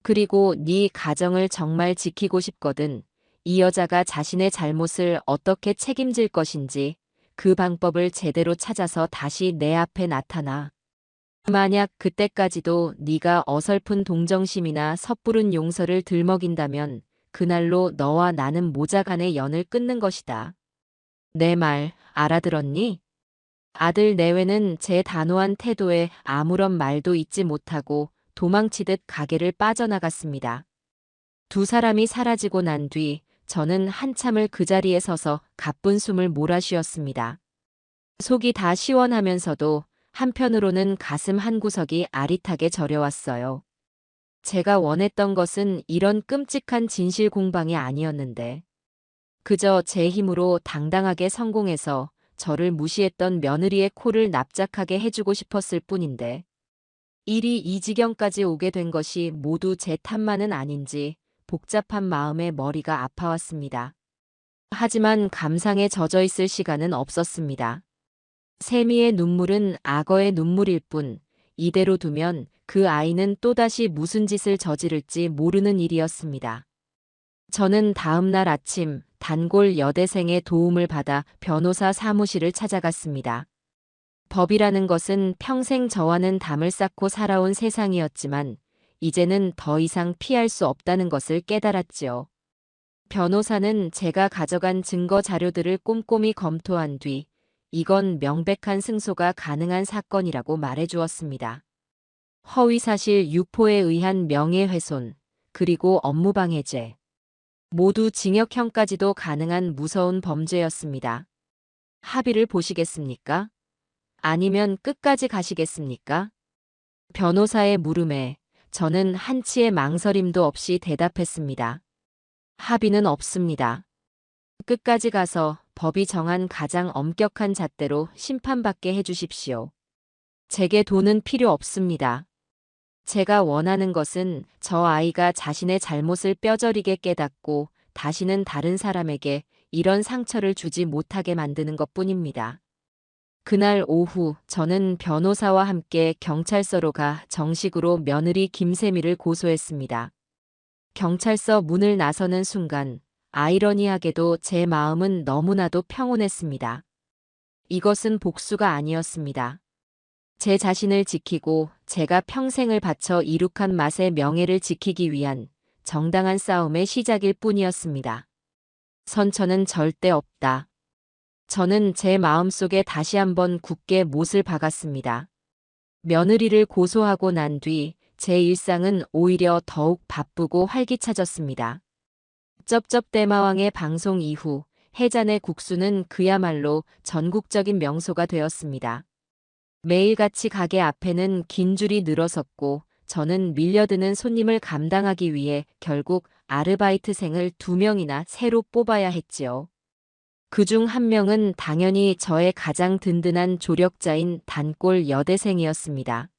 그리고 네 가정을 정말 지키고 싶거든. 이 여자가 자신의 잘못을 어떻게 책임질 것인지 그 방법을 제대로 찾아서 다시 내 앞에 나타나. 만약 그때까지도 네가 어설픈 동정심이나 섣부른 용서를 들먹인다면 그날로 너와 나는 모자간의 연을 끊는 것이다. 내 말 알아들었니? 아들 내외는 제 단호한 태도에 아무런 말도 잇지 못하고 도망치듯 가게를 빠져나갔습니다. 두 사람이 사라지고 난 뒤 저는 한참을 그 자리에 서서 가쁜 숨을 몰아쉬었습니다. 속이 다 시원하면서도 한편으로는 가슴 한구석이 아릿하게 저려왔어요. 제가 원했던 것은 이런 끔찍한 진실 공방이 아니었는데 그저 제 힘으로 당당하게 성공해서 저를 무시했던 며느리의 코를 납작하게 해주고 싶었을 뿐인데 일이 이 지경까지 오게 된 것이 모두 제 탓만은 아닌지 복잡한 마음에 머리가 아파왔습니다. 하지만 감상에 젖어 있을 시간은 없었습니다. 세미의 눈물은 악어의 눈물일 뿐 이대로 두면 그 아이는 또다시 무슨 짓을 저지를지 모르는 일이었습니다. 저는 다음 날 아침 단골 여대생의 도움을 받아 변호사 사무실을 찾아갔습니다. 법이라는 것은 평생 저와는 담을 쌓고 살아온 세상이었지만 이제는 더 이상 피할 수 없다는 것을 깨달았지요. 변호사는 제가 가져간 증거 자료들을 꼼꼼히 검토한 뒤 이건 명백한 승소가 가능한 사건이라고 말해주었습니다. 허위사실 유포에 의한 명예훼손, 그리고 업무방해죄. 모두 징역형까지도 가능한 무서운 범죄였습니다. 합의를 보시겠습니까? 아니면 끝까지 가시겠습니까? 변호사의 물음에 저는 한치의 망설임도 없이 대답했습니다. 합의는 없습니다. 끝까지 가서 법이 정한 가장 엄격한 잣대로 심판받게 해주십시오. 제게 돈은 필요 없습니다. 제가 원하는 것은 저 아이가 자신의 잘못을 뼈저리게 깨닫고 다시는 다른 사람에게 이런 상처를 주지 못하게 만드는 것뿐입니다. 그날 오후 저는 변호사와 함께 경찰서로 가 정식으로 며느리 김세미를 고소했습니다. 경찰서 문을 나서는 순간 아이러니하게도 제 마음은 너무나도 평온했습니다. 이것은 복수가 아니었습니다. 제 자신을 지키고 제가 평생을 바쳐 이룩한 맛의 명예를 지키기 위한 정당한 싸움의 시작일 뿐이었습니다. 선처는 절대 없다. 저는 제 마음속에 다시 한번 굳게 못을 박았습니다. 며느리를 고소하고 난 뒤 제 일상은 오히려 더욱 바쁘고 활기차졌습니다. 쩝쩝대마왕의 방송 이후 해잔의 국수는 그야말로 전국적인 명소가 되었습니다. 매일같이 가게 앞에는 긴 줄이 늘어섰고 저는 밀려드는 손님을 감당하기 위해 결국 아르바이트생을 2명이나 새로 뽑아야 했지요. 그중 한 명은 당연히 저의 가장 든든한 조력자인 단골 여대생이었습니다.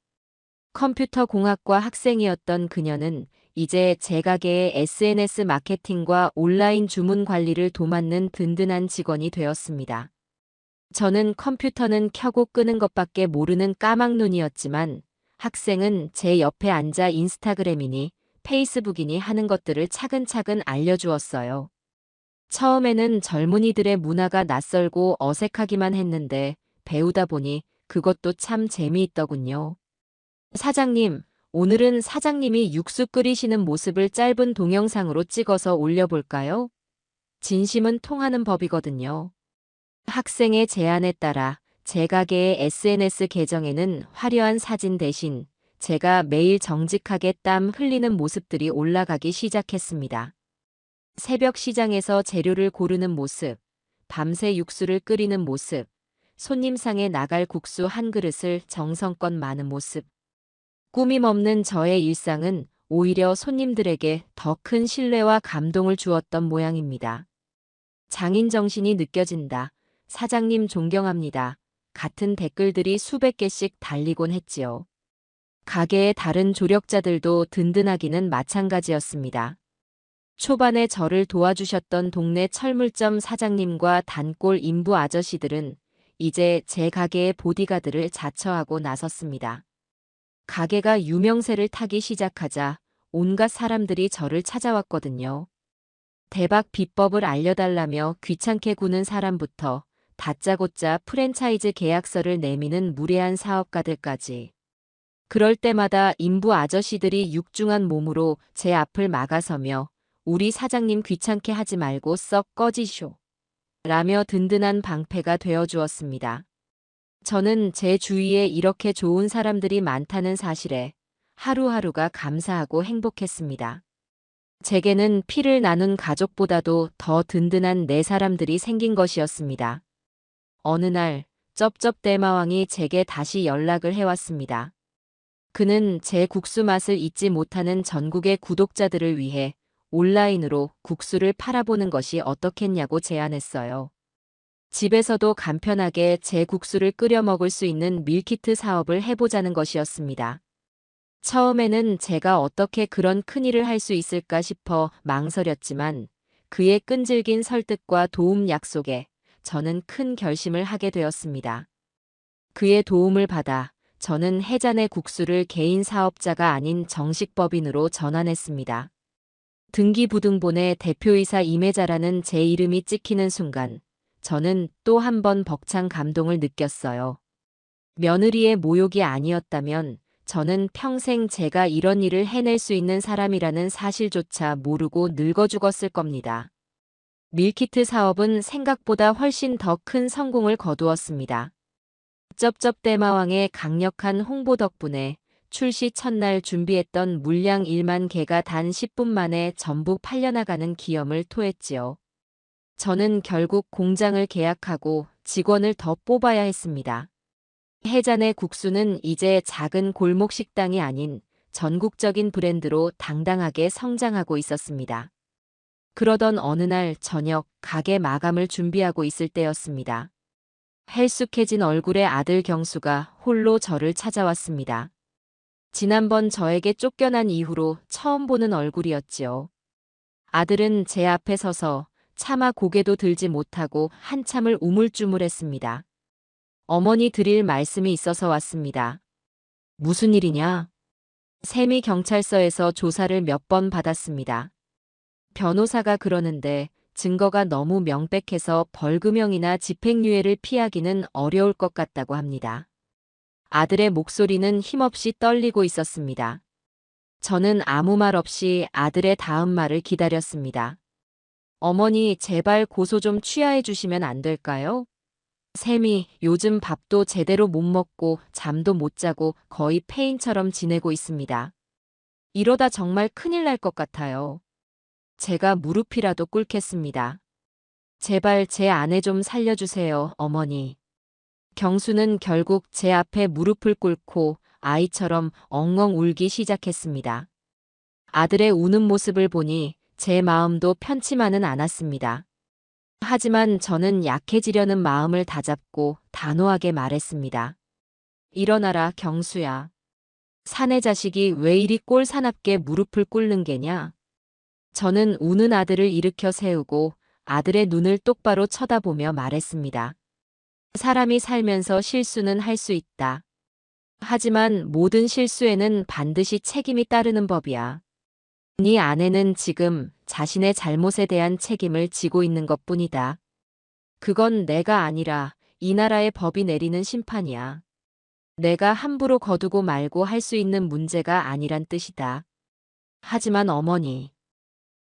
컴퓨터 공학과 학생이었던 그녀는 이제 제 가게의 SNS 마케팅과 온라인 주문 관리를 도맡는 든든한 직원이 되었습니다. 저는 컴퓨터는 켜고 끄는 것밖에 모르는 까막눈이었지만 학생은 제 옆에 앉아 인스타그램이니 페이스북이니 하는 것들을 차근차근 알려주었어요. 처음에는 젊은이들의 문화가 낯설고 어색하기만 했는데 배우다 보니 그것도 참 재미있더군요. 사장님, 오늘은 사장님이 육수 끓이시는 모습을 짧은 동영상으로 찍어서 올려볼까요? 진심은 통하는 법이거든요. 학생의 제안에 따라 제 가게의 SNS 계정에는 화려한 사진 대신 제가 매일 정직하게 땀 흘리는 모습들이 올라가기 시작했습니다. 새벽 시장에서 재료를 고르는 모습, 밤새 육수를 끓이는 모습, 손님상에 나갈 국수 한 그릇을 정성껏 마는 모습. 꾸밈 없는 저의 일상은 오히려 손님들에게 더 큰 신뢰와 감동을 주었던 모양입니다. 장인 정신이 느껴진다. 사장님 존경합니다. 같은 댓글들이 수백 개씩 달리곤 했지요. 가게의 다른 조력자들도 든든하기는 마찬가지였습니다. 초반에 저를 도와주셨던 동네 철물점 사장님과 단골 인부 아저씨들은 이제 제 가게의 보디가드를 자처하고 나섰습니다. 가게가 유명세를 타기 시작하자 온갖 사람들이 저를 찾아왔거든요. 대박 비법을 알려달라며 귀찮게 구는 사람부터 다짜고짜 프랜차이즈 계약서를 내미는 무례한 사업가들까지. 그럴 때마다 인부 아저씨들이 육중한 몸으로 제 앞을 막아서며 우리 사장님 귀찮게 하지 말고 썩 꺼지쇼. 라며 든든한 방패가 되어주었습니다. 저는 제 주위에 이렇게 좋은 사람들이 많다는 사실에 하루하루가 감사하고 행복했습니다. 제게는 피를 나눈 가족보다도 더 든든한 네 사람들이 생긴 것이었습니다. 어느 날 쩝쩝대마왕이 제게 다시 연락을 해왔습니다. 그는 제 국수 맛을 잊지 못하는 전국의 구독자들을 위해 온라인으로 국수를 팔아보는 것이 어떻겠냐고 제안했어요. 집에서도 간편하게 제 국수를 끓여 먹을 수 있는 밀키트 사업을 해보자는 것이었습니다. 처음에는 제가 어떻게 그런 큰일을 할 수 있을까 싶어 망설였지만 그의 끈질긴 설득과 도움 약속에 저는 큰 결심을 하게 되었습니다. 그의 도움을 받아 저는 해잔의 국수를 개인 사업자가 아닌 정식 법인으로 전환했습니다. 등기부등본에 대표이사 임혜자라는 제 이름이 찍히는 순간 저는 또 한 번 벅찬 감동을 느꼈어요. 며느리의 모욕이 아니었다면 저는 평생 제가 이런 일을 해낼 수 있는 사람이라는 사실조차 모르고 늙어 죽었을 겁니다. 밀키트 사업은 생각보다 훨씬 더 큰 성공을 거두었습니다. 쩝쩝대마왕의 강력한 홍보 덕분에 출시 첫날 준비했던 물량 1만 개가 단 10분 만에 전부 팔려나가는 기염을 토했지요. 저는 결국 공장을 계약하고 직원을 더 뽑아야 했습니다. 해잔의 국수는 이제 작은 골목 식당이 아닌 전국적인 브랜드로 당당하게 성장하고 있었습니다. 그러던 어느 날 저녁 가게 마감을 준비하고 있을 때였습니다. 헬쑥해진 얼굴의 아들 경수가 홀로 저를 찾아왔습니다. 지난번 저에게 쫓겨난 이후로 처음 보는 얼굴이었지요. 아들은 제 앞에 서서 차마 고개도 들지 못하고 한참을 우물쭈물했습니다. 어머니 드릴 말씀이 있어서 왔습니다. 무슨 일이냐? 세미 경찰서에서 조사를 몇 번 받았습니다. 변호사가 그러는데 증거가 너무 명백해서 벌금형이나 집행유예를 피하기는 어려울 것 같다고 합니다. 아들의 목소리는 힘없이 떨리고 있었습니다. 저는 아무 말 없이 아들의 다음 말을 기다렸습니다. 어머니, 제발 고소 좀 취하해 주시면 안 될까요? 샘이 요즘 밥도 제대로 못 먹고 잠도 못 자고 거의 폐인처럼 지내고 있습니다. 이러다 정말 큰일 날 것 같아요. 제가 무릎이라도 꿇겠습니다. 제발 제 아내 좀 살려주세요, 어머니. 경수는 결국 제 앞에 무릎을 꿇고 아이처럼 엉엉 울기 시작했습니다. 아들의 우는 모습을 보니 제 마음도 편치만은 않았습니다. 하지만 저는 약해지려는 마음을 다잡고 단호하게 말했습니다. 일어나라, 경수야. 사내 자식이 왜 이리 꼴사납게 무릎을 꿇는 게냐? 저는 우는 아들을 일으켜 세우고 아들의 눈을 똑바로 쳐다보며 말했습니다. 사람이 살면서 실수는 할 수 있다. 하지만 모든 실수에는 반드시 책임이 따르는 법이야. 네 아내는 지금 자신의 잘못에 대한 책임을 지고 있는 것뿐이다. 그건 내가 아니라 이 나라의 법이 내리는 심판이야. 내가 함부로 거두고 말고 할 수 있는 문제가 아니란 뜻이다. 하지만 어머니,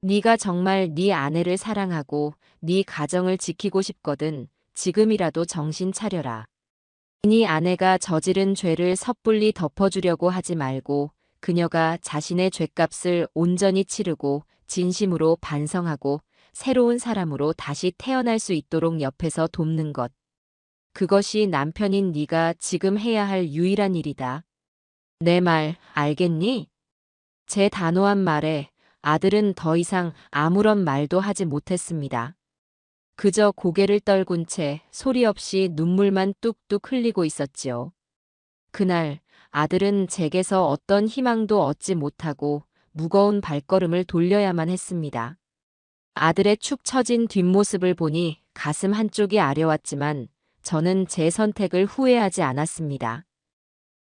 네가 정말 네 아내를 사랑하고 네 가정을 지키고 싶거든 지금이라도 정신 차려라. 이 아내가 저지른 죄를 섣불리 덮어주려고 하지 말고 그녀가 자신의 죄값을 온전히 치르고 진심으로 반성하고 새로운 사람으로 다시 태어날 수 있도록 옆에서 돕는 것. 그것이 남편인 네가 지금 해야 할 유일한 일이다. 내 말 알겠니? 제 단호한 말에 아들은 더 이상 아무런 말도 하지 못했습니다. 그저 고개를 떨군 채 소리 없이 눈물만 뚝뚝 흘리고 있었지요. 그날 아들은 제게서 어떤 희망도 얻지 못하고 무거운 발걸음을 돌려야만 했습니다. 아들의 축 처진 뒷모습을 보니 가슴 한쪽이 아려왔지만 저는 제 선택을 후회하지 않았습니다.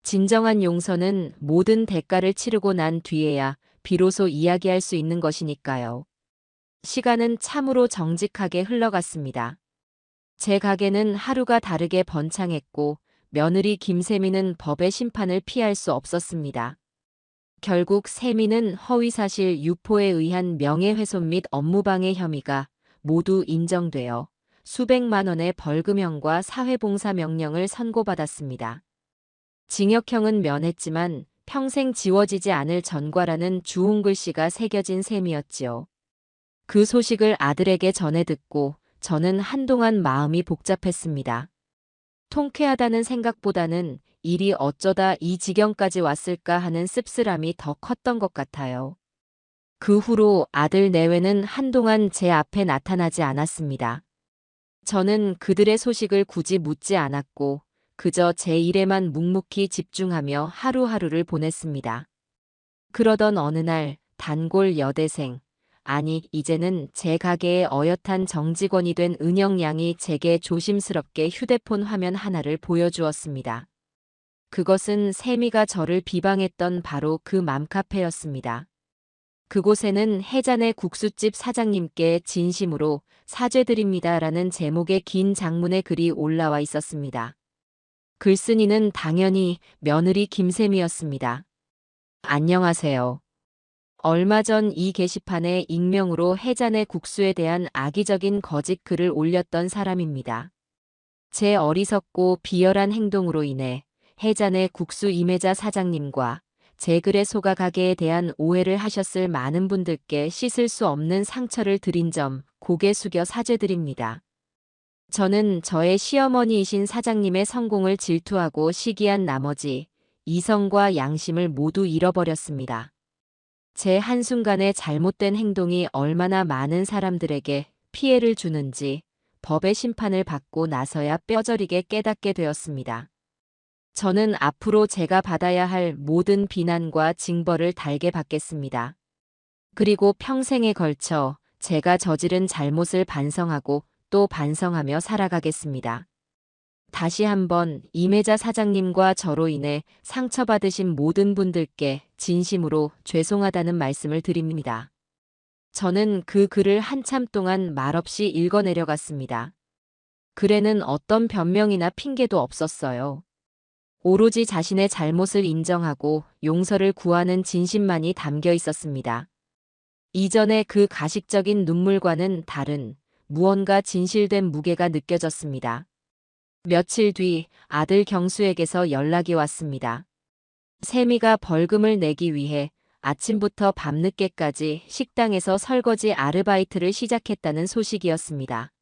진정한 용서는 모든 대가를 치르고 난 뒤에야 비로소 이야기할 수 있는 것이니까요. 시간은 참으로 정직하게 흘러갔습니다. 제 가게는 하루가 다르게 번창했고 며느리 김세미는 법의 심판을 피할 수 없었습니다. 결국 세미는 허위사실 유포에 의한 명예훼손 및 업무방해 혐의가 모두 인정되어 수백만 원의 벌금형과 사회봉사 명령을 선고받았습니다. 징역형은 면했지만 평생 지워지지 않을 전과라는 주홍 글씨가 새겨진 셈이었지요. 그 소식을 아들에게 전해 듣고 저는 한동안 마음이 복잡했습니다. 통쾌하다는 생각보다는 일이 어쩌다 이 지경까지 왔을까 하는 씁쓸함이 더 컸던 것 같아요. 그 후로 아들 내외는 한동안 제 앞에 나타나지 않았습니다. 저는 그들의 소식을 굳이 묻지 않았고 그저 제 일에만 묵묵히 집중하며 하루하루를 보냈습니다. 그러던 어느 날 단골 여대생, 아니 이제는 제 가게의 어엿한 정직원이 된 은영 양이 제게 조심스럽게 휴대폰 화면 하나를 보여주었습니다. 그것은 세미가 저를 비방했던 바로 그 맘카페였습니다. 그곳에는 해잔의 국수집 사장님께 진심으로 사죄드립니다라는 제목의 긴 장문의 글이 올라와 있었습니다. 글쓴이는 당연히 며느리 김세미였습니다. 안녕하세요. 얼마 전 이 게시판에 익명으로 해잔의 국수에 대한 악의적인 거짓 글을 올렸던 사람입니다. 제 어리석고 비열한 행동으로 인해 해잔의 국수 임혜자 사장님과 제 글에 속아 가게에 대한 오해를 하셨을 많은 분들께 씻을 수 없는 상처를 드린 점 고개 숙여 사죄드립니다. 저는 저의 시어머니이신 사장님의 성공을 질투하고 시기한 나머지 이성과 양심을 모두 잃어버렸습니다. 제 한순간의 잘못된 행동이 얼마나 많은 사람들에게 피해를 주는지 법의 심판을 받고 나서야 뼈저리게 깨닫게 되었습니다. 저는 앞으로 제가 받아야 할 모든 비난과 징벌을 달게 받겠습니다. 그리고 평생에 걸쳐 제가 저지른 잘못을 반성하고 또 반성하며 살아가겠습니다. 다시 한번 임혜자 사장님과 저로 인해 상처받으신 모든 분들께 진심으로 죄송하다는 말씀을 드립니다. 저는 그 글을 한참 동안 말없이 읽어내려갔습니다. 글에는 어떤 변명이나 핑계도 없었어요. 오로지 자신의 잘못을 인정하고 용서를 구하는 진심만이 담겨 있었습니다. 이전의 그 가식적인 눈물과는 다른 무언가 진실된 무게가 느껴졌습니다. 며칠 뒤 아들 경수에게서 연락이 왔습니다. 세미가 벌금을 내기 위해 아침부터 밤늦게까지 식당에서 설거지 아르바이트를 시작했다는 소식이었습니다.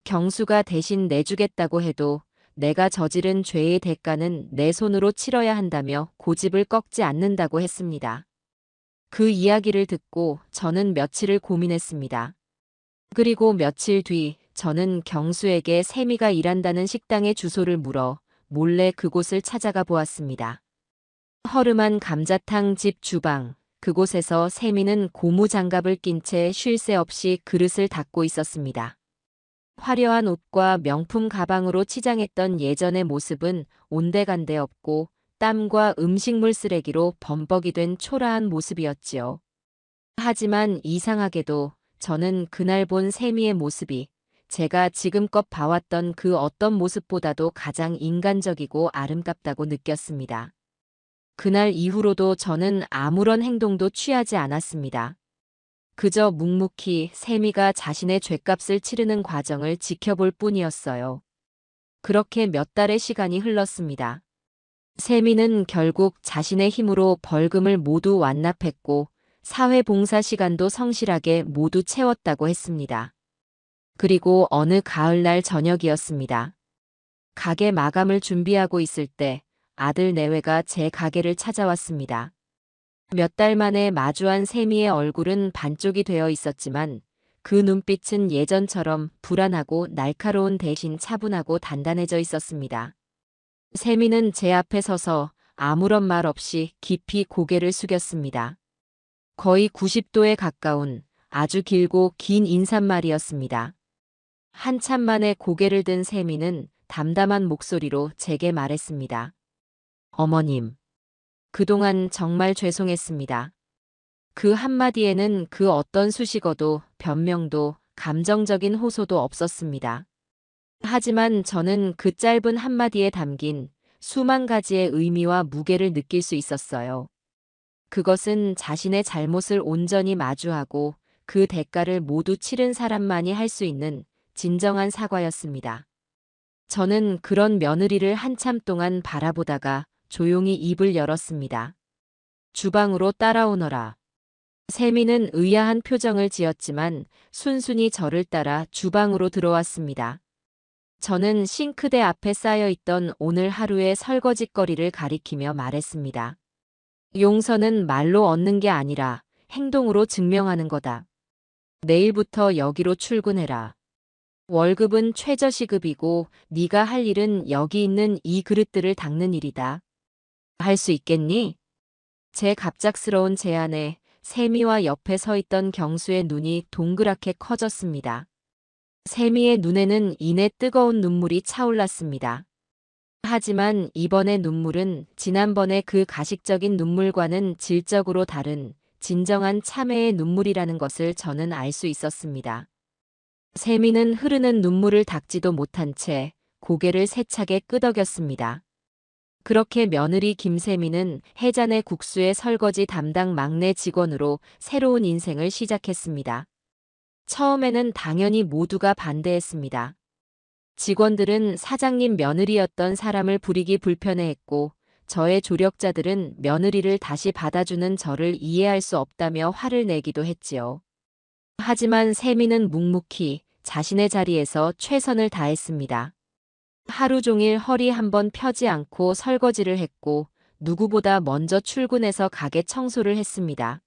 경수가 대신 내주겠다고 해도 내가 저지른 죄의 대가는 내 손으로 치러야 한다며 고집을 꺾지 않는다고 했습니다. 그 이야기를 듣고 저는 며칠을 고민했습니다. 그리고 며칠 뒤 저는 경수에게 세미가 일한다는 식당의 주소를 물어 몰래 그곳을 찾아가 보았습니다. 허름한 감자탕 집 주방, 그곳에서 세미는 고무장갑을 낀 채 쉴 새 없이 그릇을 닦고 있었습니다. 화려한 옷과 명품 가방으로 치장했던 예전의 모습은 온데간데 없고 땀과 음식물 쓰레기로 범벅이 된 초라한 모습이었지요. 하지만 이상하게도 저는 그날 본 세미의 모습이 제가 지금껏 봐왔던 그 어떤 모습보다도 가장 인간적이고 아름답다고 느꼈습니다. 그날 이후로도 저는 아무런 행동도 취하지 않았습니다. 그저 묵묵히 세미가 자신의 죗값을 치르는 과정을 지켜볼 뿐이었어요. 그렇게 몇 달의 시간이 흘렀습니다. 세미는 결국 자신의 힘으로 벌금을 모두 완납했고 사회봉사 시간도 성실하게 모두 채웠다고 했습니다. 그리고 어느 가을날 저녁이었습니다. 가게 마감을 준비하고 있을 때 아들 내외가 제 가게를 찾아왔습니다. 몇 달 만에 마주한 세미의 얼굴은 반쪽이 되어 있었지만 그 눈빛은 예전처럼 불안하고 날카로운 대신 차분하고 단단해져 있었습니다. 세미는 제 앞에 서서 아무런 말 없이 깊이 고개를 숙였습니다. 거의 90도에 가까운 아주 길고 긴 인사말이었습니다. 한참 만에 고개를 든 세미는 담담한 목소리로 제게 말했습니다. 어머님, 그동안 정말 죄송했습니다. 그 한마디에는 그 어떤 수식어도 변명도 감정적인 호소도 없었습니다. 하지만 저는 그 짧은 한마디에 담긴 수만 가지의 의미와 무게를 느낄 수 있었어요. 그것은 자신의 잘못을 온전히 마주하고 그 대가를 모두 치른 사람만이 할 수 있는 진정한 사과였습니다. 저는 그런 며느리를 한참 동안 바라보다가 조용히 입을 열었습니다. 주방으로 따라오너라. 세미는 의아한 표정을 지었지만 순순히 저를 따라 주방으로 들어왔습니다. 저는 싱크대 앞에 쌓여있던 오늘 하루의 설거짓거리를 가리키며 말했습니다. 용서는 말로 얻는 게 아니라 행동으로 증명하는 거다. 내일부터 여기로 출근해라. 월급은 최저시급이고 네가 할 일은 여기 있는 이 그릇들을 닦는 일이다. 할 수 있겠니? 제 갑작스러운 제안에 세미와 옆에 서 있던 경수의 눈이 동그랗게 커졌습니다. 세미의 눈에는 이내 뜨거운 눈물이 차올랐습니다. 하지만 이번의 눈물은 지난번의 그 가식적인 눈물과는 질적으로 다른 진정한 참회의 눈물이라는 것을 저는 알 수 있었습니다. 세미는 흐르는 눈물을 닦지도 못한 채 고개를 세차게 끄덕였습니다. 그렇게 며느리 김세미는 해잔의 국수의 설거지 담당 막내 직원으로 새로운 인생을 시작했습니다. 처음에는 당연히 모두가 반대했습니다. 직원들은 사장님 며느리였던 사람을 부리기 불편해했고 저의 조력자들은 며느리를 다시 받아주는 저를 이해할 수 없다며 화를 내기도 했지요. 하지만 세미는 묵묵히 자신의 자리에서 최선을 다했습니다. 하루 종일 허리 한번 펴지 않고 설거지를 했고 누구보다 먼저 출근해서 가게 청소를 했습니다.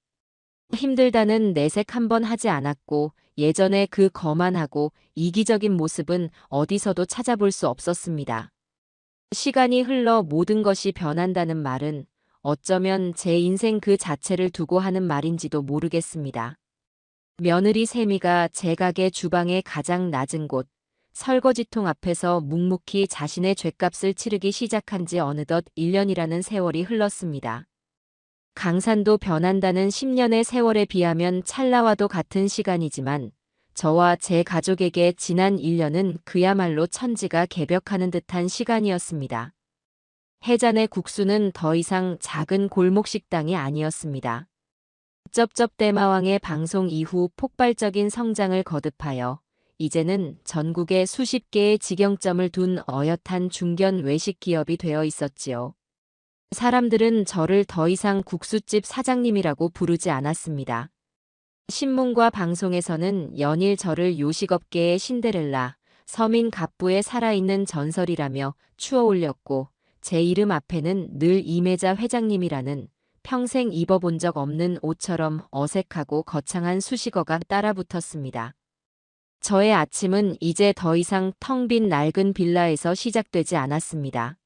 힘들다는 내색 한번 하지 않았고 예전의 그 거만하고 이기적인 모습은 어디서도 찾아볼 수 없었습니다. 시간이 흘러 모든 것이 변한다는 말은 어쩌면 제 인생 그 자체를 두고 하는 말인지도 모르겠습니다. 며느리 세미가 제 가게 주방의 가장 낮은 곳, 설거지통 앞에서 묵묵히 자신의 죗값을 치르기 시작한 지 어느덧 1년이라는 세월이 흘렀습니다. 강산도 변한다는 10년의 세월에 비하면 찰나와도 같은 시간이지만 저와 제 가족에게 지난 1년은 그야말로 천지가 개벽하는 듯한 시간이었습니다. 해잔의 국수는 더 이상 작은 골목 식당이 아니었습니다. 쩝쩝대마왕의 방송 이후 폭발적인 성장을 거듭하여 이제는 전국에 수십 개의 직영점을 둔 어엿한 중견 외식 기업이 되어 있었지요. 사람들은 저를 더 이상 국수집 사장님이라고 부르지 않았습니다. 신문과 방송에서는 연일 저를 요식업계의 신데렐라, 서민 갑부의 살아있는 전설이라며 추어올렸고 제 이름 앞에는 늘 이매자 회장님이라는 평생 입어본 적 없는 옷처럼 어색하고 거창한 수식어가 따라붙었습니다. 저의 아침은 이제 더 이상 텅 빈 낡은 빌라에서 시작되지 않았습니다.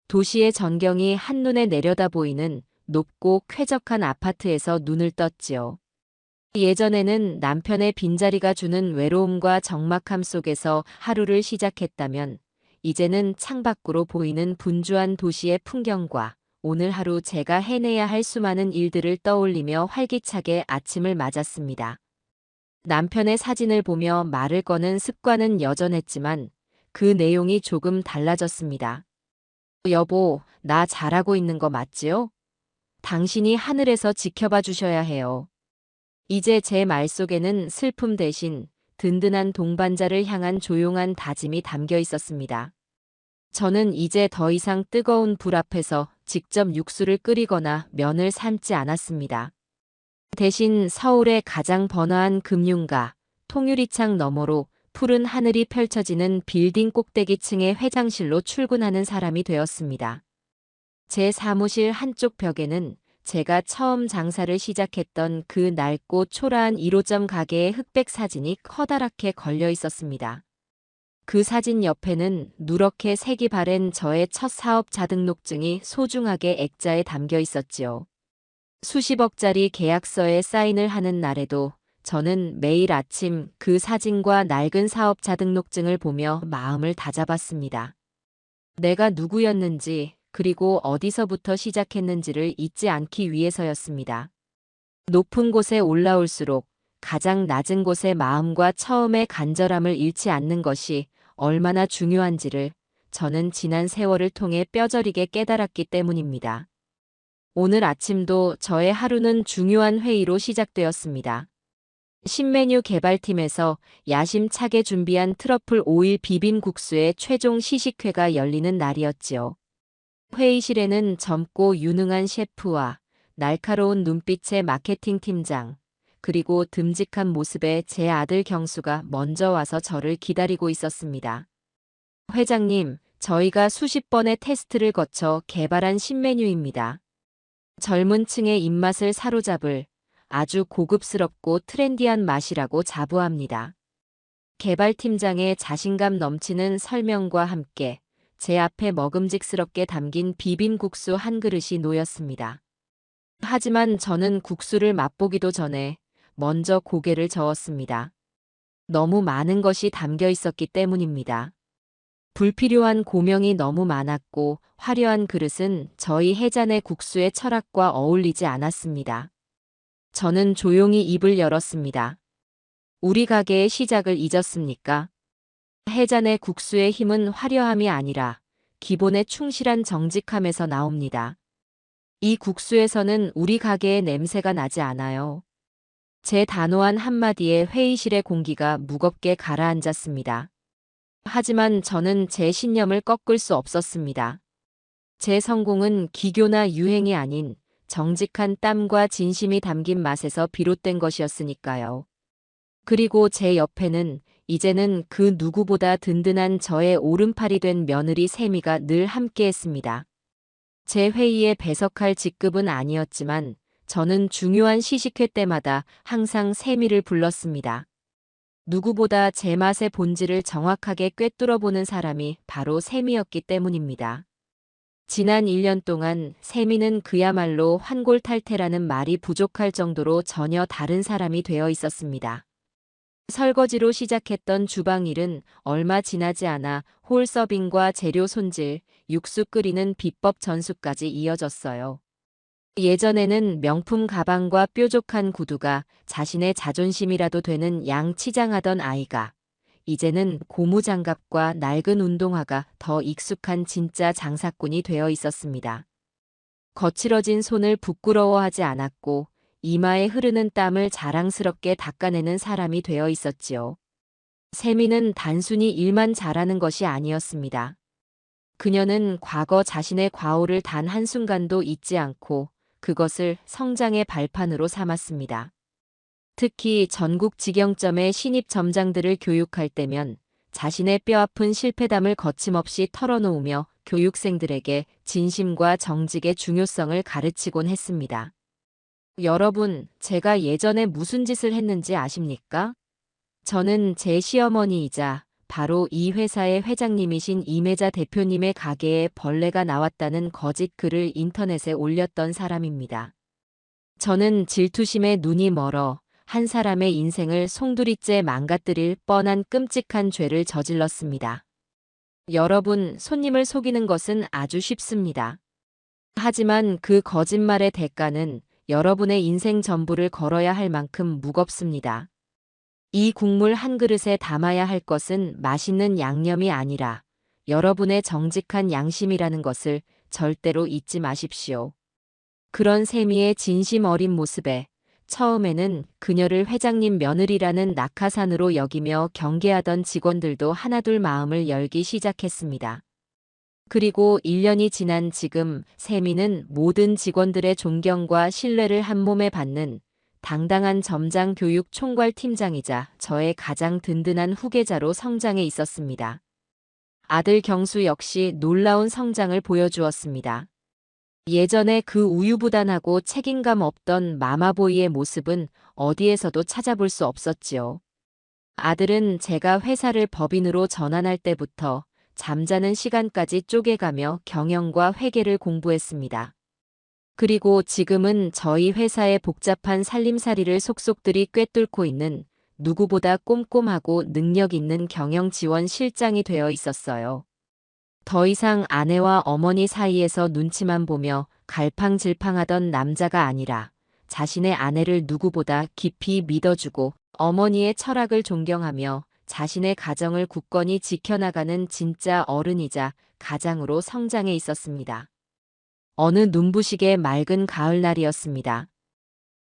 도시의 전경이 한눈에 내려다 보이는 높고 쾌적한 아파트에서 눈을 떴지요. 예전에는 남편의 빈자리가 주는 외로움과 적막함 속에서 하루를 시작했다면 이제는 창밖으로 보이는 분주한 도시의 풍경과 오늘 하루 제가 해내야 할 수많은 일들을 떠올리며 활기차게 아침을 맞았습니다. 남편의 사진을 보며 말을 거는 습관은 여전했지만 그 내용이 조금 달라졌습니다. 여보, 나 잘하고 있는 거 맞지요? 당신이 하늘에서 지켜봐 주셔야 해요. 이제 제 말 속에는 슬픔 대신 든든한 동반자를 향한 조용한 다짐이 담겨 있었습니다. 저는 이제 더 이상 뜨거운 불 앞에서 직접 육수를 끓이거나 면을 삶지 않았습니다. 대신 서울의 가장 번화한 금융가, 통유리창 너머로 푸른 하늘이 펼쳐지는 빌딩 꼭대기층의 회장실로 출근하는 사람이 되었습니다. 제 사무실 한쪽 벽에는 제가 처음 장사를 시작했던 그 낡고 초라한 1호점 가게의 흑백 사진이 커다랗게 걸려 있었습니다. 그 사진 옆에는 누렇게 색이 바랜 저의 첫 사업자 등록증이 소중하게 액자에 담겨 있었지요. 수십억짜리 계약서에 사인을 하는 날에도 저는 매일 아침 그 사진과 낡은 사업자 등록증을 보며 마음을 다잡았습니다. 내가 누구였는지, 그리고 어디서부터 시작했는지를 잊지 않기 위해서였습니다. 높은 곳에 올라올수록 가장 낮은 곳의 마음과 처음의 간절함을 잃지 않는 것이 얼마나 중요한지를 저는 지난 세월을 통해 뼈저리게 깨달았기 때문입니다. 오늘 아침도 저의 하루는 중요한 회의로 시작되었습니다. 신메뉴 개발팀에서 야심차게 준비한 트러플 오일 비빔국수의 최종 시식회가 열리는 날이었지요. 회의실에는 젊고 유능한 셰프와 날카로운 눈빛의 마케팅 팀장, 그리고 듬직한 모습의 제 아들 경수가 먼저 와서 저를 기다리고 있었습니다. 회장님, 저희가 수십 번의 테스트를 거쳐 개발한 신메뉴입니다. 젊은 층의 입맛을 사로잡을 아주 고급스럽고 트렌디한 맛이라고 자부합니다. 개발팀장의 자신감 넘치는 설명과 함께 제 앞에 먹음직스럽게 담긴 비빔국수 한 그릇이 놓였습니다. 하지만 저는 국수를 맛보기도 전에 먼저 고개를 저었습니다. 너무 많은 것이 담겨 있었기 때문입니다. 불필요한 고명이 너무 많았고 화려한 그릇은 저희 해잔의 국수의 철학과 어울리지 않았습니다. 저는 조용히 입을 열었습니다. 우리 가게의 시작을 잊었습니까? 해잔의 국수의 힘은 화려함이 아니라 기본에 충실한 정직함에서 나옵니다. 이 국수에서는 우리 가게의 냄새가 나지 않아요. 제 단호한 한마디에 회의실의 공기가 무겁게 가라앉았습니다. 하지만 저는 제 신념을 꺾을 수 없었습니다. 제 성공은 기교나 유행이 아닌 정직한 땀과 진심이 담긴 맛에서 비롯된 것이었으니까요. 그리고 제 옆에는 이제는 그 누구보다 든든한 저의 오른팔이 된 며느리 세미가 늘 함께했습니다. 제 회의에 배석할 직급은 아니었지만 저는 중요한 시식회 때마다 항상 세미를 불렀습니다. 누구보다 제 맛의 본질을 정확하게 꿰뚫어보는 사람이 바로 세미였기 때문입니다. 지난 1년 동안 세미는 그야말로 환골탈태라는 말이 부족할 정도로 전혀 다른 사람이 되어 있었습니다. 설거지로 시작했던 주방일은 얼마 지나지 않아 홀 서빙과 재료 손질, 육수 끓이는 비법 전수까지 이어졌어요. 예전에는 명품 가방과 뾰족한 구두가 자신의 자존심이라도 되는 양치장하던 아이가 이제는 고무장갑과 낡은 운동화가 더 익숙한 진짜 장사꾼이 되어 있었습니다. 거칠어진 손을 부끄러워하지 않았고 이마에 흐르는 땀을 자랑스럽게 닦아내는 사람이 되어 있었지요. 세미는 단순히 일만 잘하는 것이 아니었습니다. 그녀는 과거 자신의 과오를 단 한순간도 잊지 않고 그것을 성장의 발판으로 삼았습니다. 특히 전국 직영점의 신입 점장들을 교육할 때면 자신의 뼈아픈 실패담을 거침없이 털어놓으며 교육생들에게 진심과 정직의 중요성을 가르치곤 했습니다. 여러분, 제가 예전에 무슨 짓을 했는지 아십니까? 저는 제 시어머니이자 바로 이 회사의 회장님이신 이매자 대표님의 가게에 벌레가 나왔다는 거짓 글을 인터넷에 올렸던 사람입니다. 저는 질투심에 눈이 멀어 한 사람의 인생을 송두리째 망가뜨릴 뻔한 끔찍한 죄를 저질렀습니다. 여러분, 손님을 속이는 것은 아주 쉽습니다. 하지만 그 거짓말의 대가는 여러분의 인생 전부를 걸어야 할 만큼 무겁습니다. 이 국물 한 그릇에 담아야 할 것은 맛있는 양념이 아니라 여러분의 정직한 양심이라는 것을 절대로 잊지 마십시오. 그런 세미의 진심 어린 모습에 처음에는 그녀를 회장님 며느리라는 낙하산으로 여기며 경계하던 직원들도 하나둘 마음을 열기 시작했습니다. 그리고 1년이 지난 지금 세미는 모든 직원들의 존경과 신뢰를 한몸에 받는 당당한 점장 교육 총괄 팀장이자 저의 가장 든든한 후계자로 성장해 있었습니다. 아들 경수 역시 놀라운 성장을 보여주었습니다. 예전에 그 우유부단하고 책임감 없던 마마보이의 모습은 어디에서도 찾아볼 수 없었지요. 아들은 제가 회사를 법인으로 전환할 때부터 잠자는 시간까지 쪼개가며 경영과 회계를 공부했습니다. 그리고 지금은 저희 회사의 복잡한 살림살이를 속속들이 꿰뚫고 있는 누구보다 꼼꼼하고 능력 있는 경영 지원 실장이 되어 있었어요. 더 이상 아내와 어머니 사이에서 눈치만 보며 갈팡질팡하던 남자가 아니라 자신의 아내를 누구보다 깊이 믿어주고 어머니의 철학을 존경하며 자신의 가정을 굳건히 지켜나가는 진짜 어른이자 가장으로 성장해 있었습니다. 어느 눈부시게 맑은 가을날이었습니다.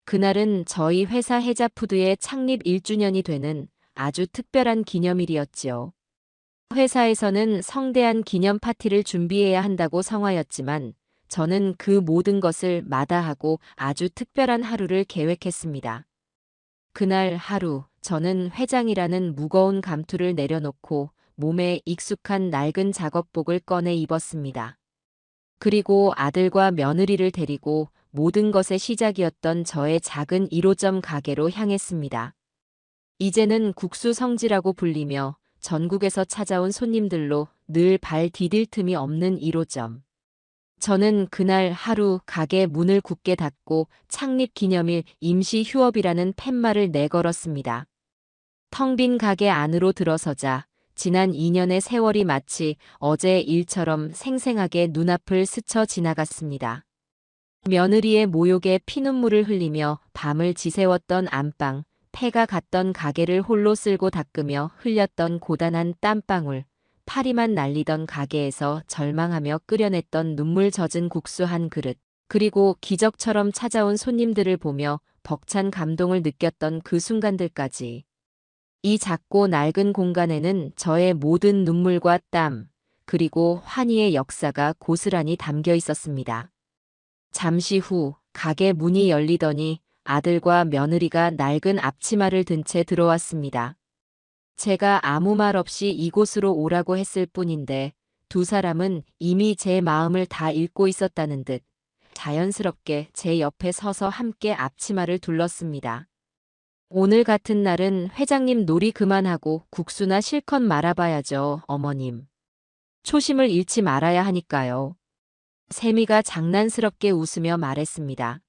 그날은 저희 회사 해자푸드의 창립 1주년이 되는 아주 특별한 기념일이었지요. 회사에서는 성대한 기념 파티를 준비해야 한다고 성화였지만 저는 그 모든 것을 마다하고 아주 특별한 하루를 계획했습니다. 그날 하루 저는 회장이라는 무거운 감투를 내려놓고 몸에 익숙한 낡은 작업복을 꺼내 입었습니다. 그리고 아들과 며느리를 데리고 모든 것의 시작이었던 저의 작은 1호점 가게로 향했습니다. 이제는 국수 성지라고 불리며 전국에서 찾아온 손님들로 늘 발 디딜 틈이 없는 1호점. 저는 그날 하루 가게 문을 굳게 닫고 창립 기념일 임시 휴업이라는 팻말을 내걸었습니다. 텅 빈 가게 안으로 들어서자 지난 2년의 세월이 마치 어제 일처럼 생생하게 눈앞을 스쳐 지나갔습니다. 며느리의 모욕에 피눈물을 흘리며 밤을 지새웠던 안방, 폐가 갔던 가게를 홀로 쓸고 닦으며 흘렸던 고단한 땀방울, 파리만 날리던 가게에서 절망하며 끓여냈던 눈물 젖은 국수 한 그릇, 그리고 기적처럼 찾아온 손님들을 보며 벅찬 감동을 느꼈던 그 순간들까지. 이 작고 낡은 공간에는 저의 모든 눈물과 땀, 그리고 환희의 역사가 고스란히 담겨 있었습니다. 잠시 후 가게 문이 열리더니 아들과 며느리가 낡은 앞치마를 든 채 들어왔습니다. 제가 아무 말 없이 이곳으로 오라고 했을 뿐인데 두 사람은 이미 제 마음을 다 읽고 있었다는 듯 자연스럽게 제 옆에 서서 함께 앞치마를 둘렀습니다. 오늘 같은 날은 회장님 놀이 그만하고 국수나 실컷 말아봐야죠, 어머님. 초심을 잃지 말아야 하니까요. 세미가 장난스럽게 웃으며 말했습니다.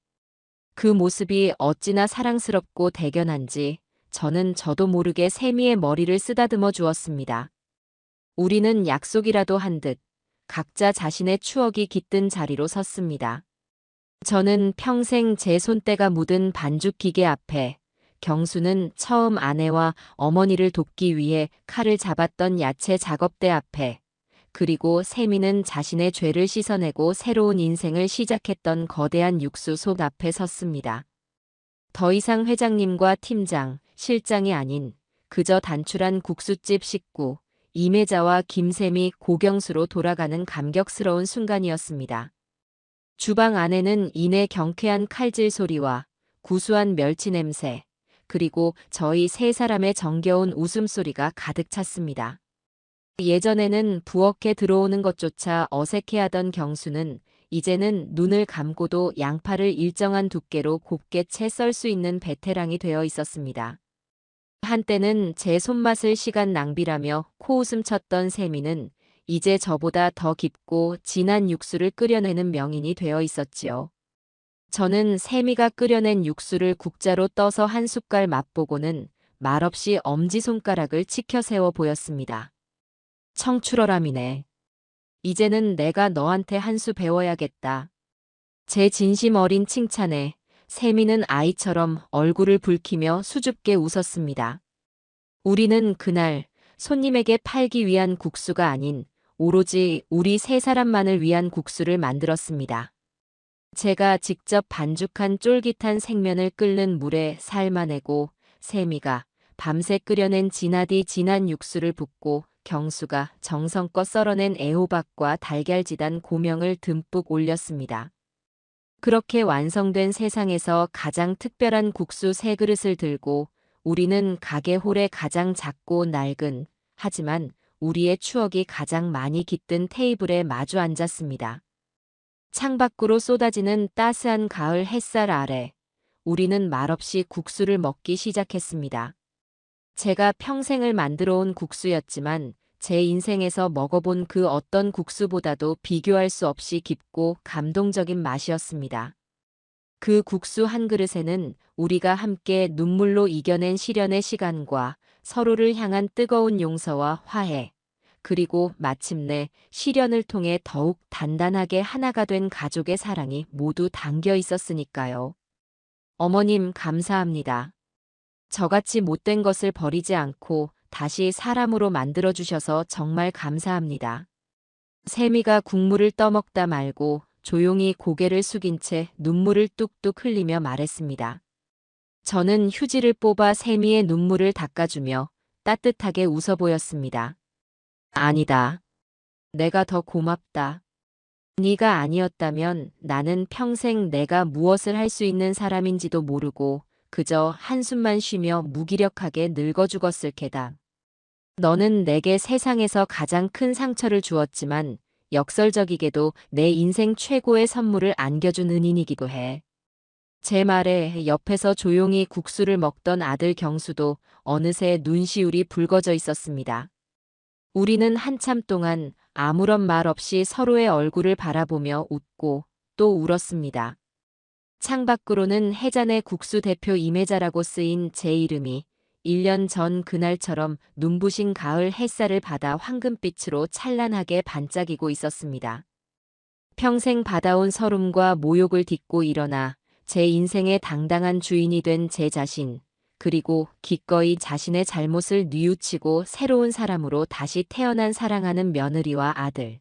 그 모습이 어찌나 사랑스럽고 대견한지 저도 모르게 세미의 머리를 쓰다듬어 주었습니다. 우리는 약속이라도 한 듯 각자 자신의 추억이 깃든 자리로 섰습니다. 저는 평생 제 손때가 묻은 반죽 기계 앞에, 경수는 처음 아내와 어머니를 돕기 위해 칼을 잡았던 야채 작업대 앞에, 그리고 세미는 자신의 죄를 씻어내고 새로운 인생을 시작했던 거대한 육수 솥 앞에 섰습니다. 더 이상 회장님과 팀장, 실장이 아닌 그저 단출한 국수집 식구, 이매자와 김샘이 고경수로 돌아가는 감격스러운 순간이었습니다. 주방 안에는 이내 경쾌한 칼질 소리와 구수한 멸치 냄새, 그리고 저희 세 사람의 정겨운 웃음소리가 가득 찼습니다. 예전에는 부엌에 들어오는 것조차 어색해하던 경수는 이제는 눈을 감고도 양파를 일정한 두께로 곱게 채 썰 수 있는 베테랑이 되어 있었습니다. 한때는 제 손맛을 시간 낭비라며 코웃음 쳤던 세미는 이제 저보다 더 깊고 진한 육수를 끓여내는 명인이 되어 있었지요. 저는 세미가 끓여낸 육수를 국자로 떠서 한 숟갈 맛보고는 말없이 엄지손가락을 치켜 세워 보였습니다. 청출어람이네. 이제는 내가 너한테 한 수 배워야겠다. 제 진심 어린 칭찬에 세미는 아이처럼 얼굴을 붉히며 수줍게 웃었습니다. 우리는 그날 손님에게 팔기 위한 국수가 아닌 오로지 우리 세 사람만을 위한 국수를 만들었습니다. 제가 직접 반죽한 쫄깃한 생면을 끓는 물에 삶아내고 세미가 밤새 끓여낸 진하디 진한 육수를 붓고 경수가 정성껏 썰어낸 애호박과 달걀지단 고명을 듬뿍 올렸습니다. 그렇게 완성된 세상에서 가장 특별한 국수 3그릇을 들고 우리는 가게 홀의 가장 작고 낡은, 하지만 우리의 추억이 가장 많이 깃든 테이블에 마주 앉았습니다. 창밖으로 쏟아지는 따스한 가을 햇살 아래 우리는 말없이 국수를 먹기 시작했습니다. 제가 평생을 만들어 온 국수였지만 제 인생에서 먹어본 그 어떤 국수보다도 비교할 수 없이 깊고 감동적인 맛이었습니다. 그 국수 한 그릇에는 우리가 함께 눈물로 이겨낸 시련의 시간과 서로를 향한 뜨거운 용서와 화해, 그리고 마침내 시련을 통해 더욱 단단하게 하나가 된 가족의 사랑이 모두 담겨 있었으니까요. 어머님, 감사합니다. 저같이 못된 것을 버리지 않고 다시 사람으로 만들어주셔서 정말 감사합니다. 세미가 국물을 떠먹다 말고 조용히 고개를 숙인 채 눈물을 뚝뚝 흘리며 말했습니다. 저는 휴지를 뽑아 세미의 눈물을 닦아주며 따뜻하게 웃어 보였습니다. 아니다. 내가 더 고맙다. 네가 아니었다면 나는 평생 내가 무엇을 할 수 있는 사람인지도 모르고 그저 한숨만 쉬며 무기력하게 늙어 죽었을 게다. 너는 내게 세상에서 가장 큰 상처를 주었지만 역설적이게도 내 인생 최고의 선물을 안겨준 은인이기도 해. 제 말에 옆에서 조용히 국수를 먹던 아들 경수도 어느새 눈시울이 붉어져 있었습니다. 우리는 한참 동안 아무런 말 없이 서로의 얼굴을 바라보며 웃고 또 울었습니다. 창밖으로는 해잔의 국수 대표 임혜자라고 쓰인 제 이름이 1년 전 그날처럼 눈부신 가을 햇살을 받아 황금빛으로 찬란하게 반짝이고 있었습니다. 평생 받아온 서름과 모욕을 딛고 일어나 제 인생의 당당한 주인이 된 제 자신, 그리고 기꺼이 자신의 잘못을 뉘우치고 새로운 사람으로 다시 태어난 사랑하는 며느리와 아들.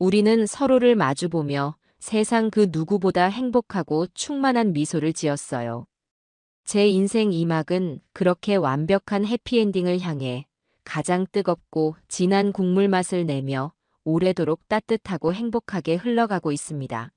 우리는 서로를 마주보며 세상 그 누구보다 행복하고 충만한 미소를 지었어요. 제 인생 2막은 그렇게 완벽한 해피엔딩을 향해 가장 뜨겁고 진한 국물 맛을 내며 오래도록 따뜻하고 행복하게 흘러가고 있습니다.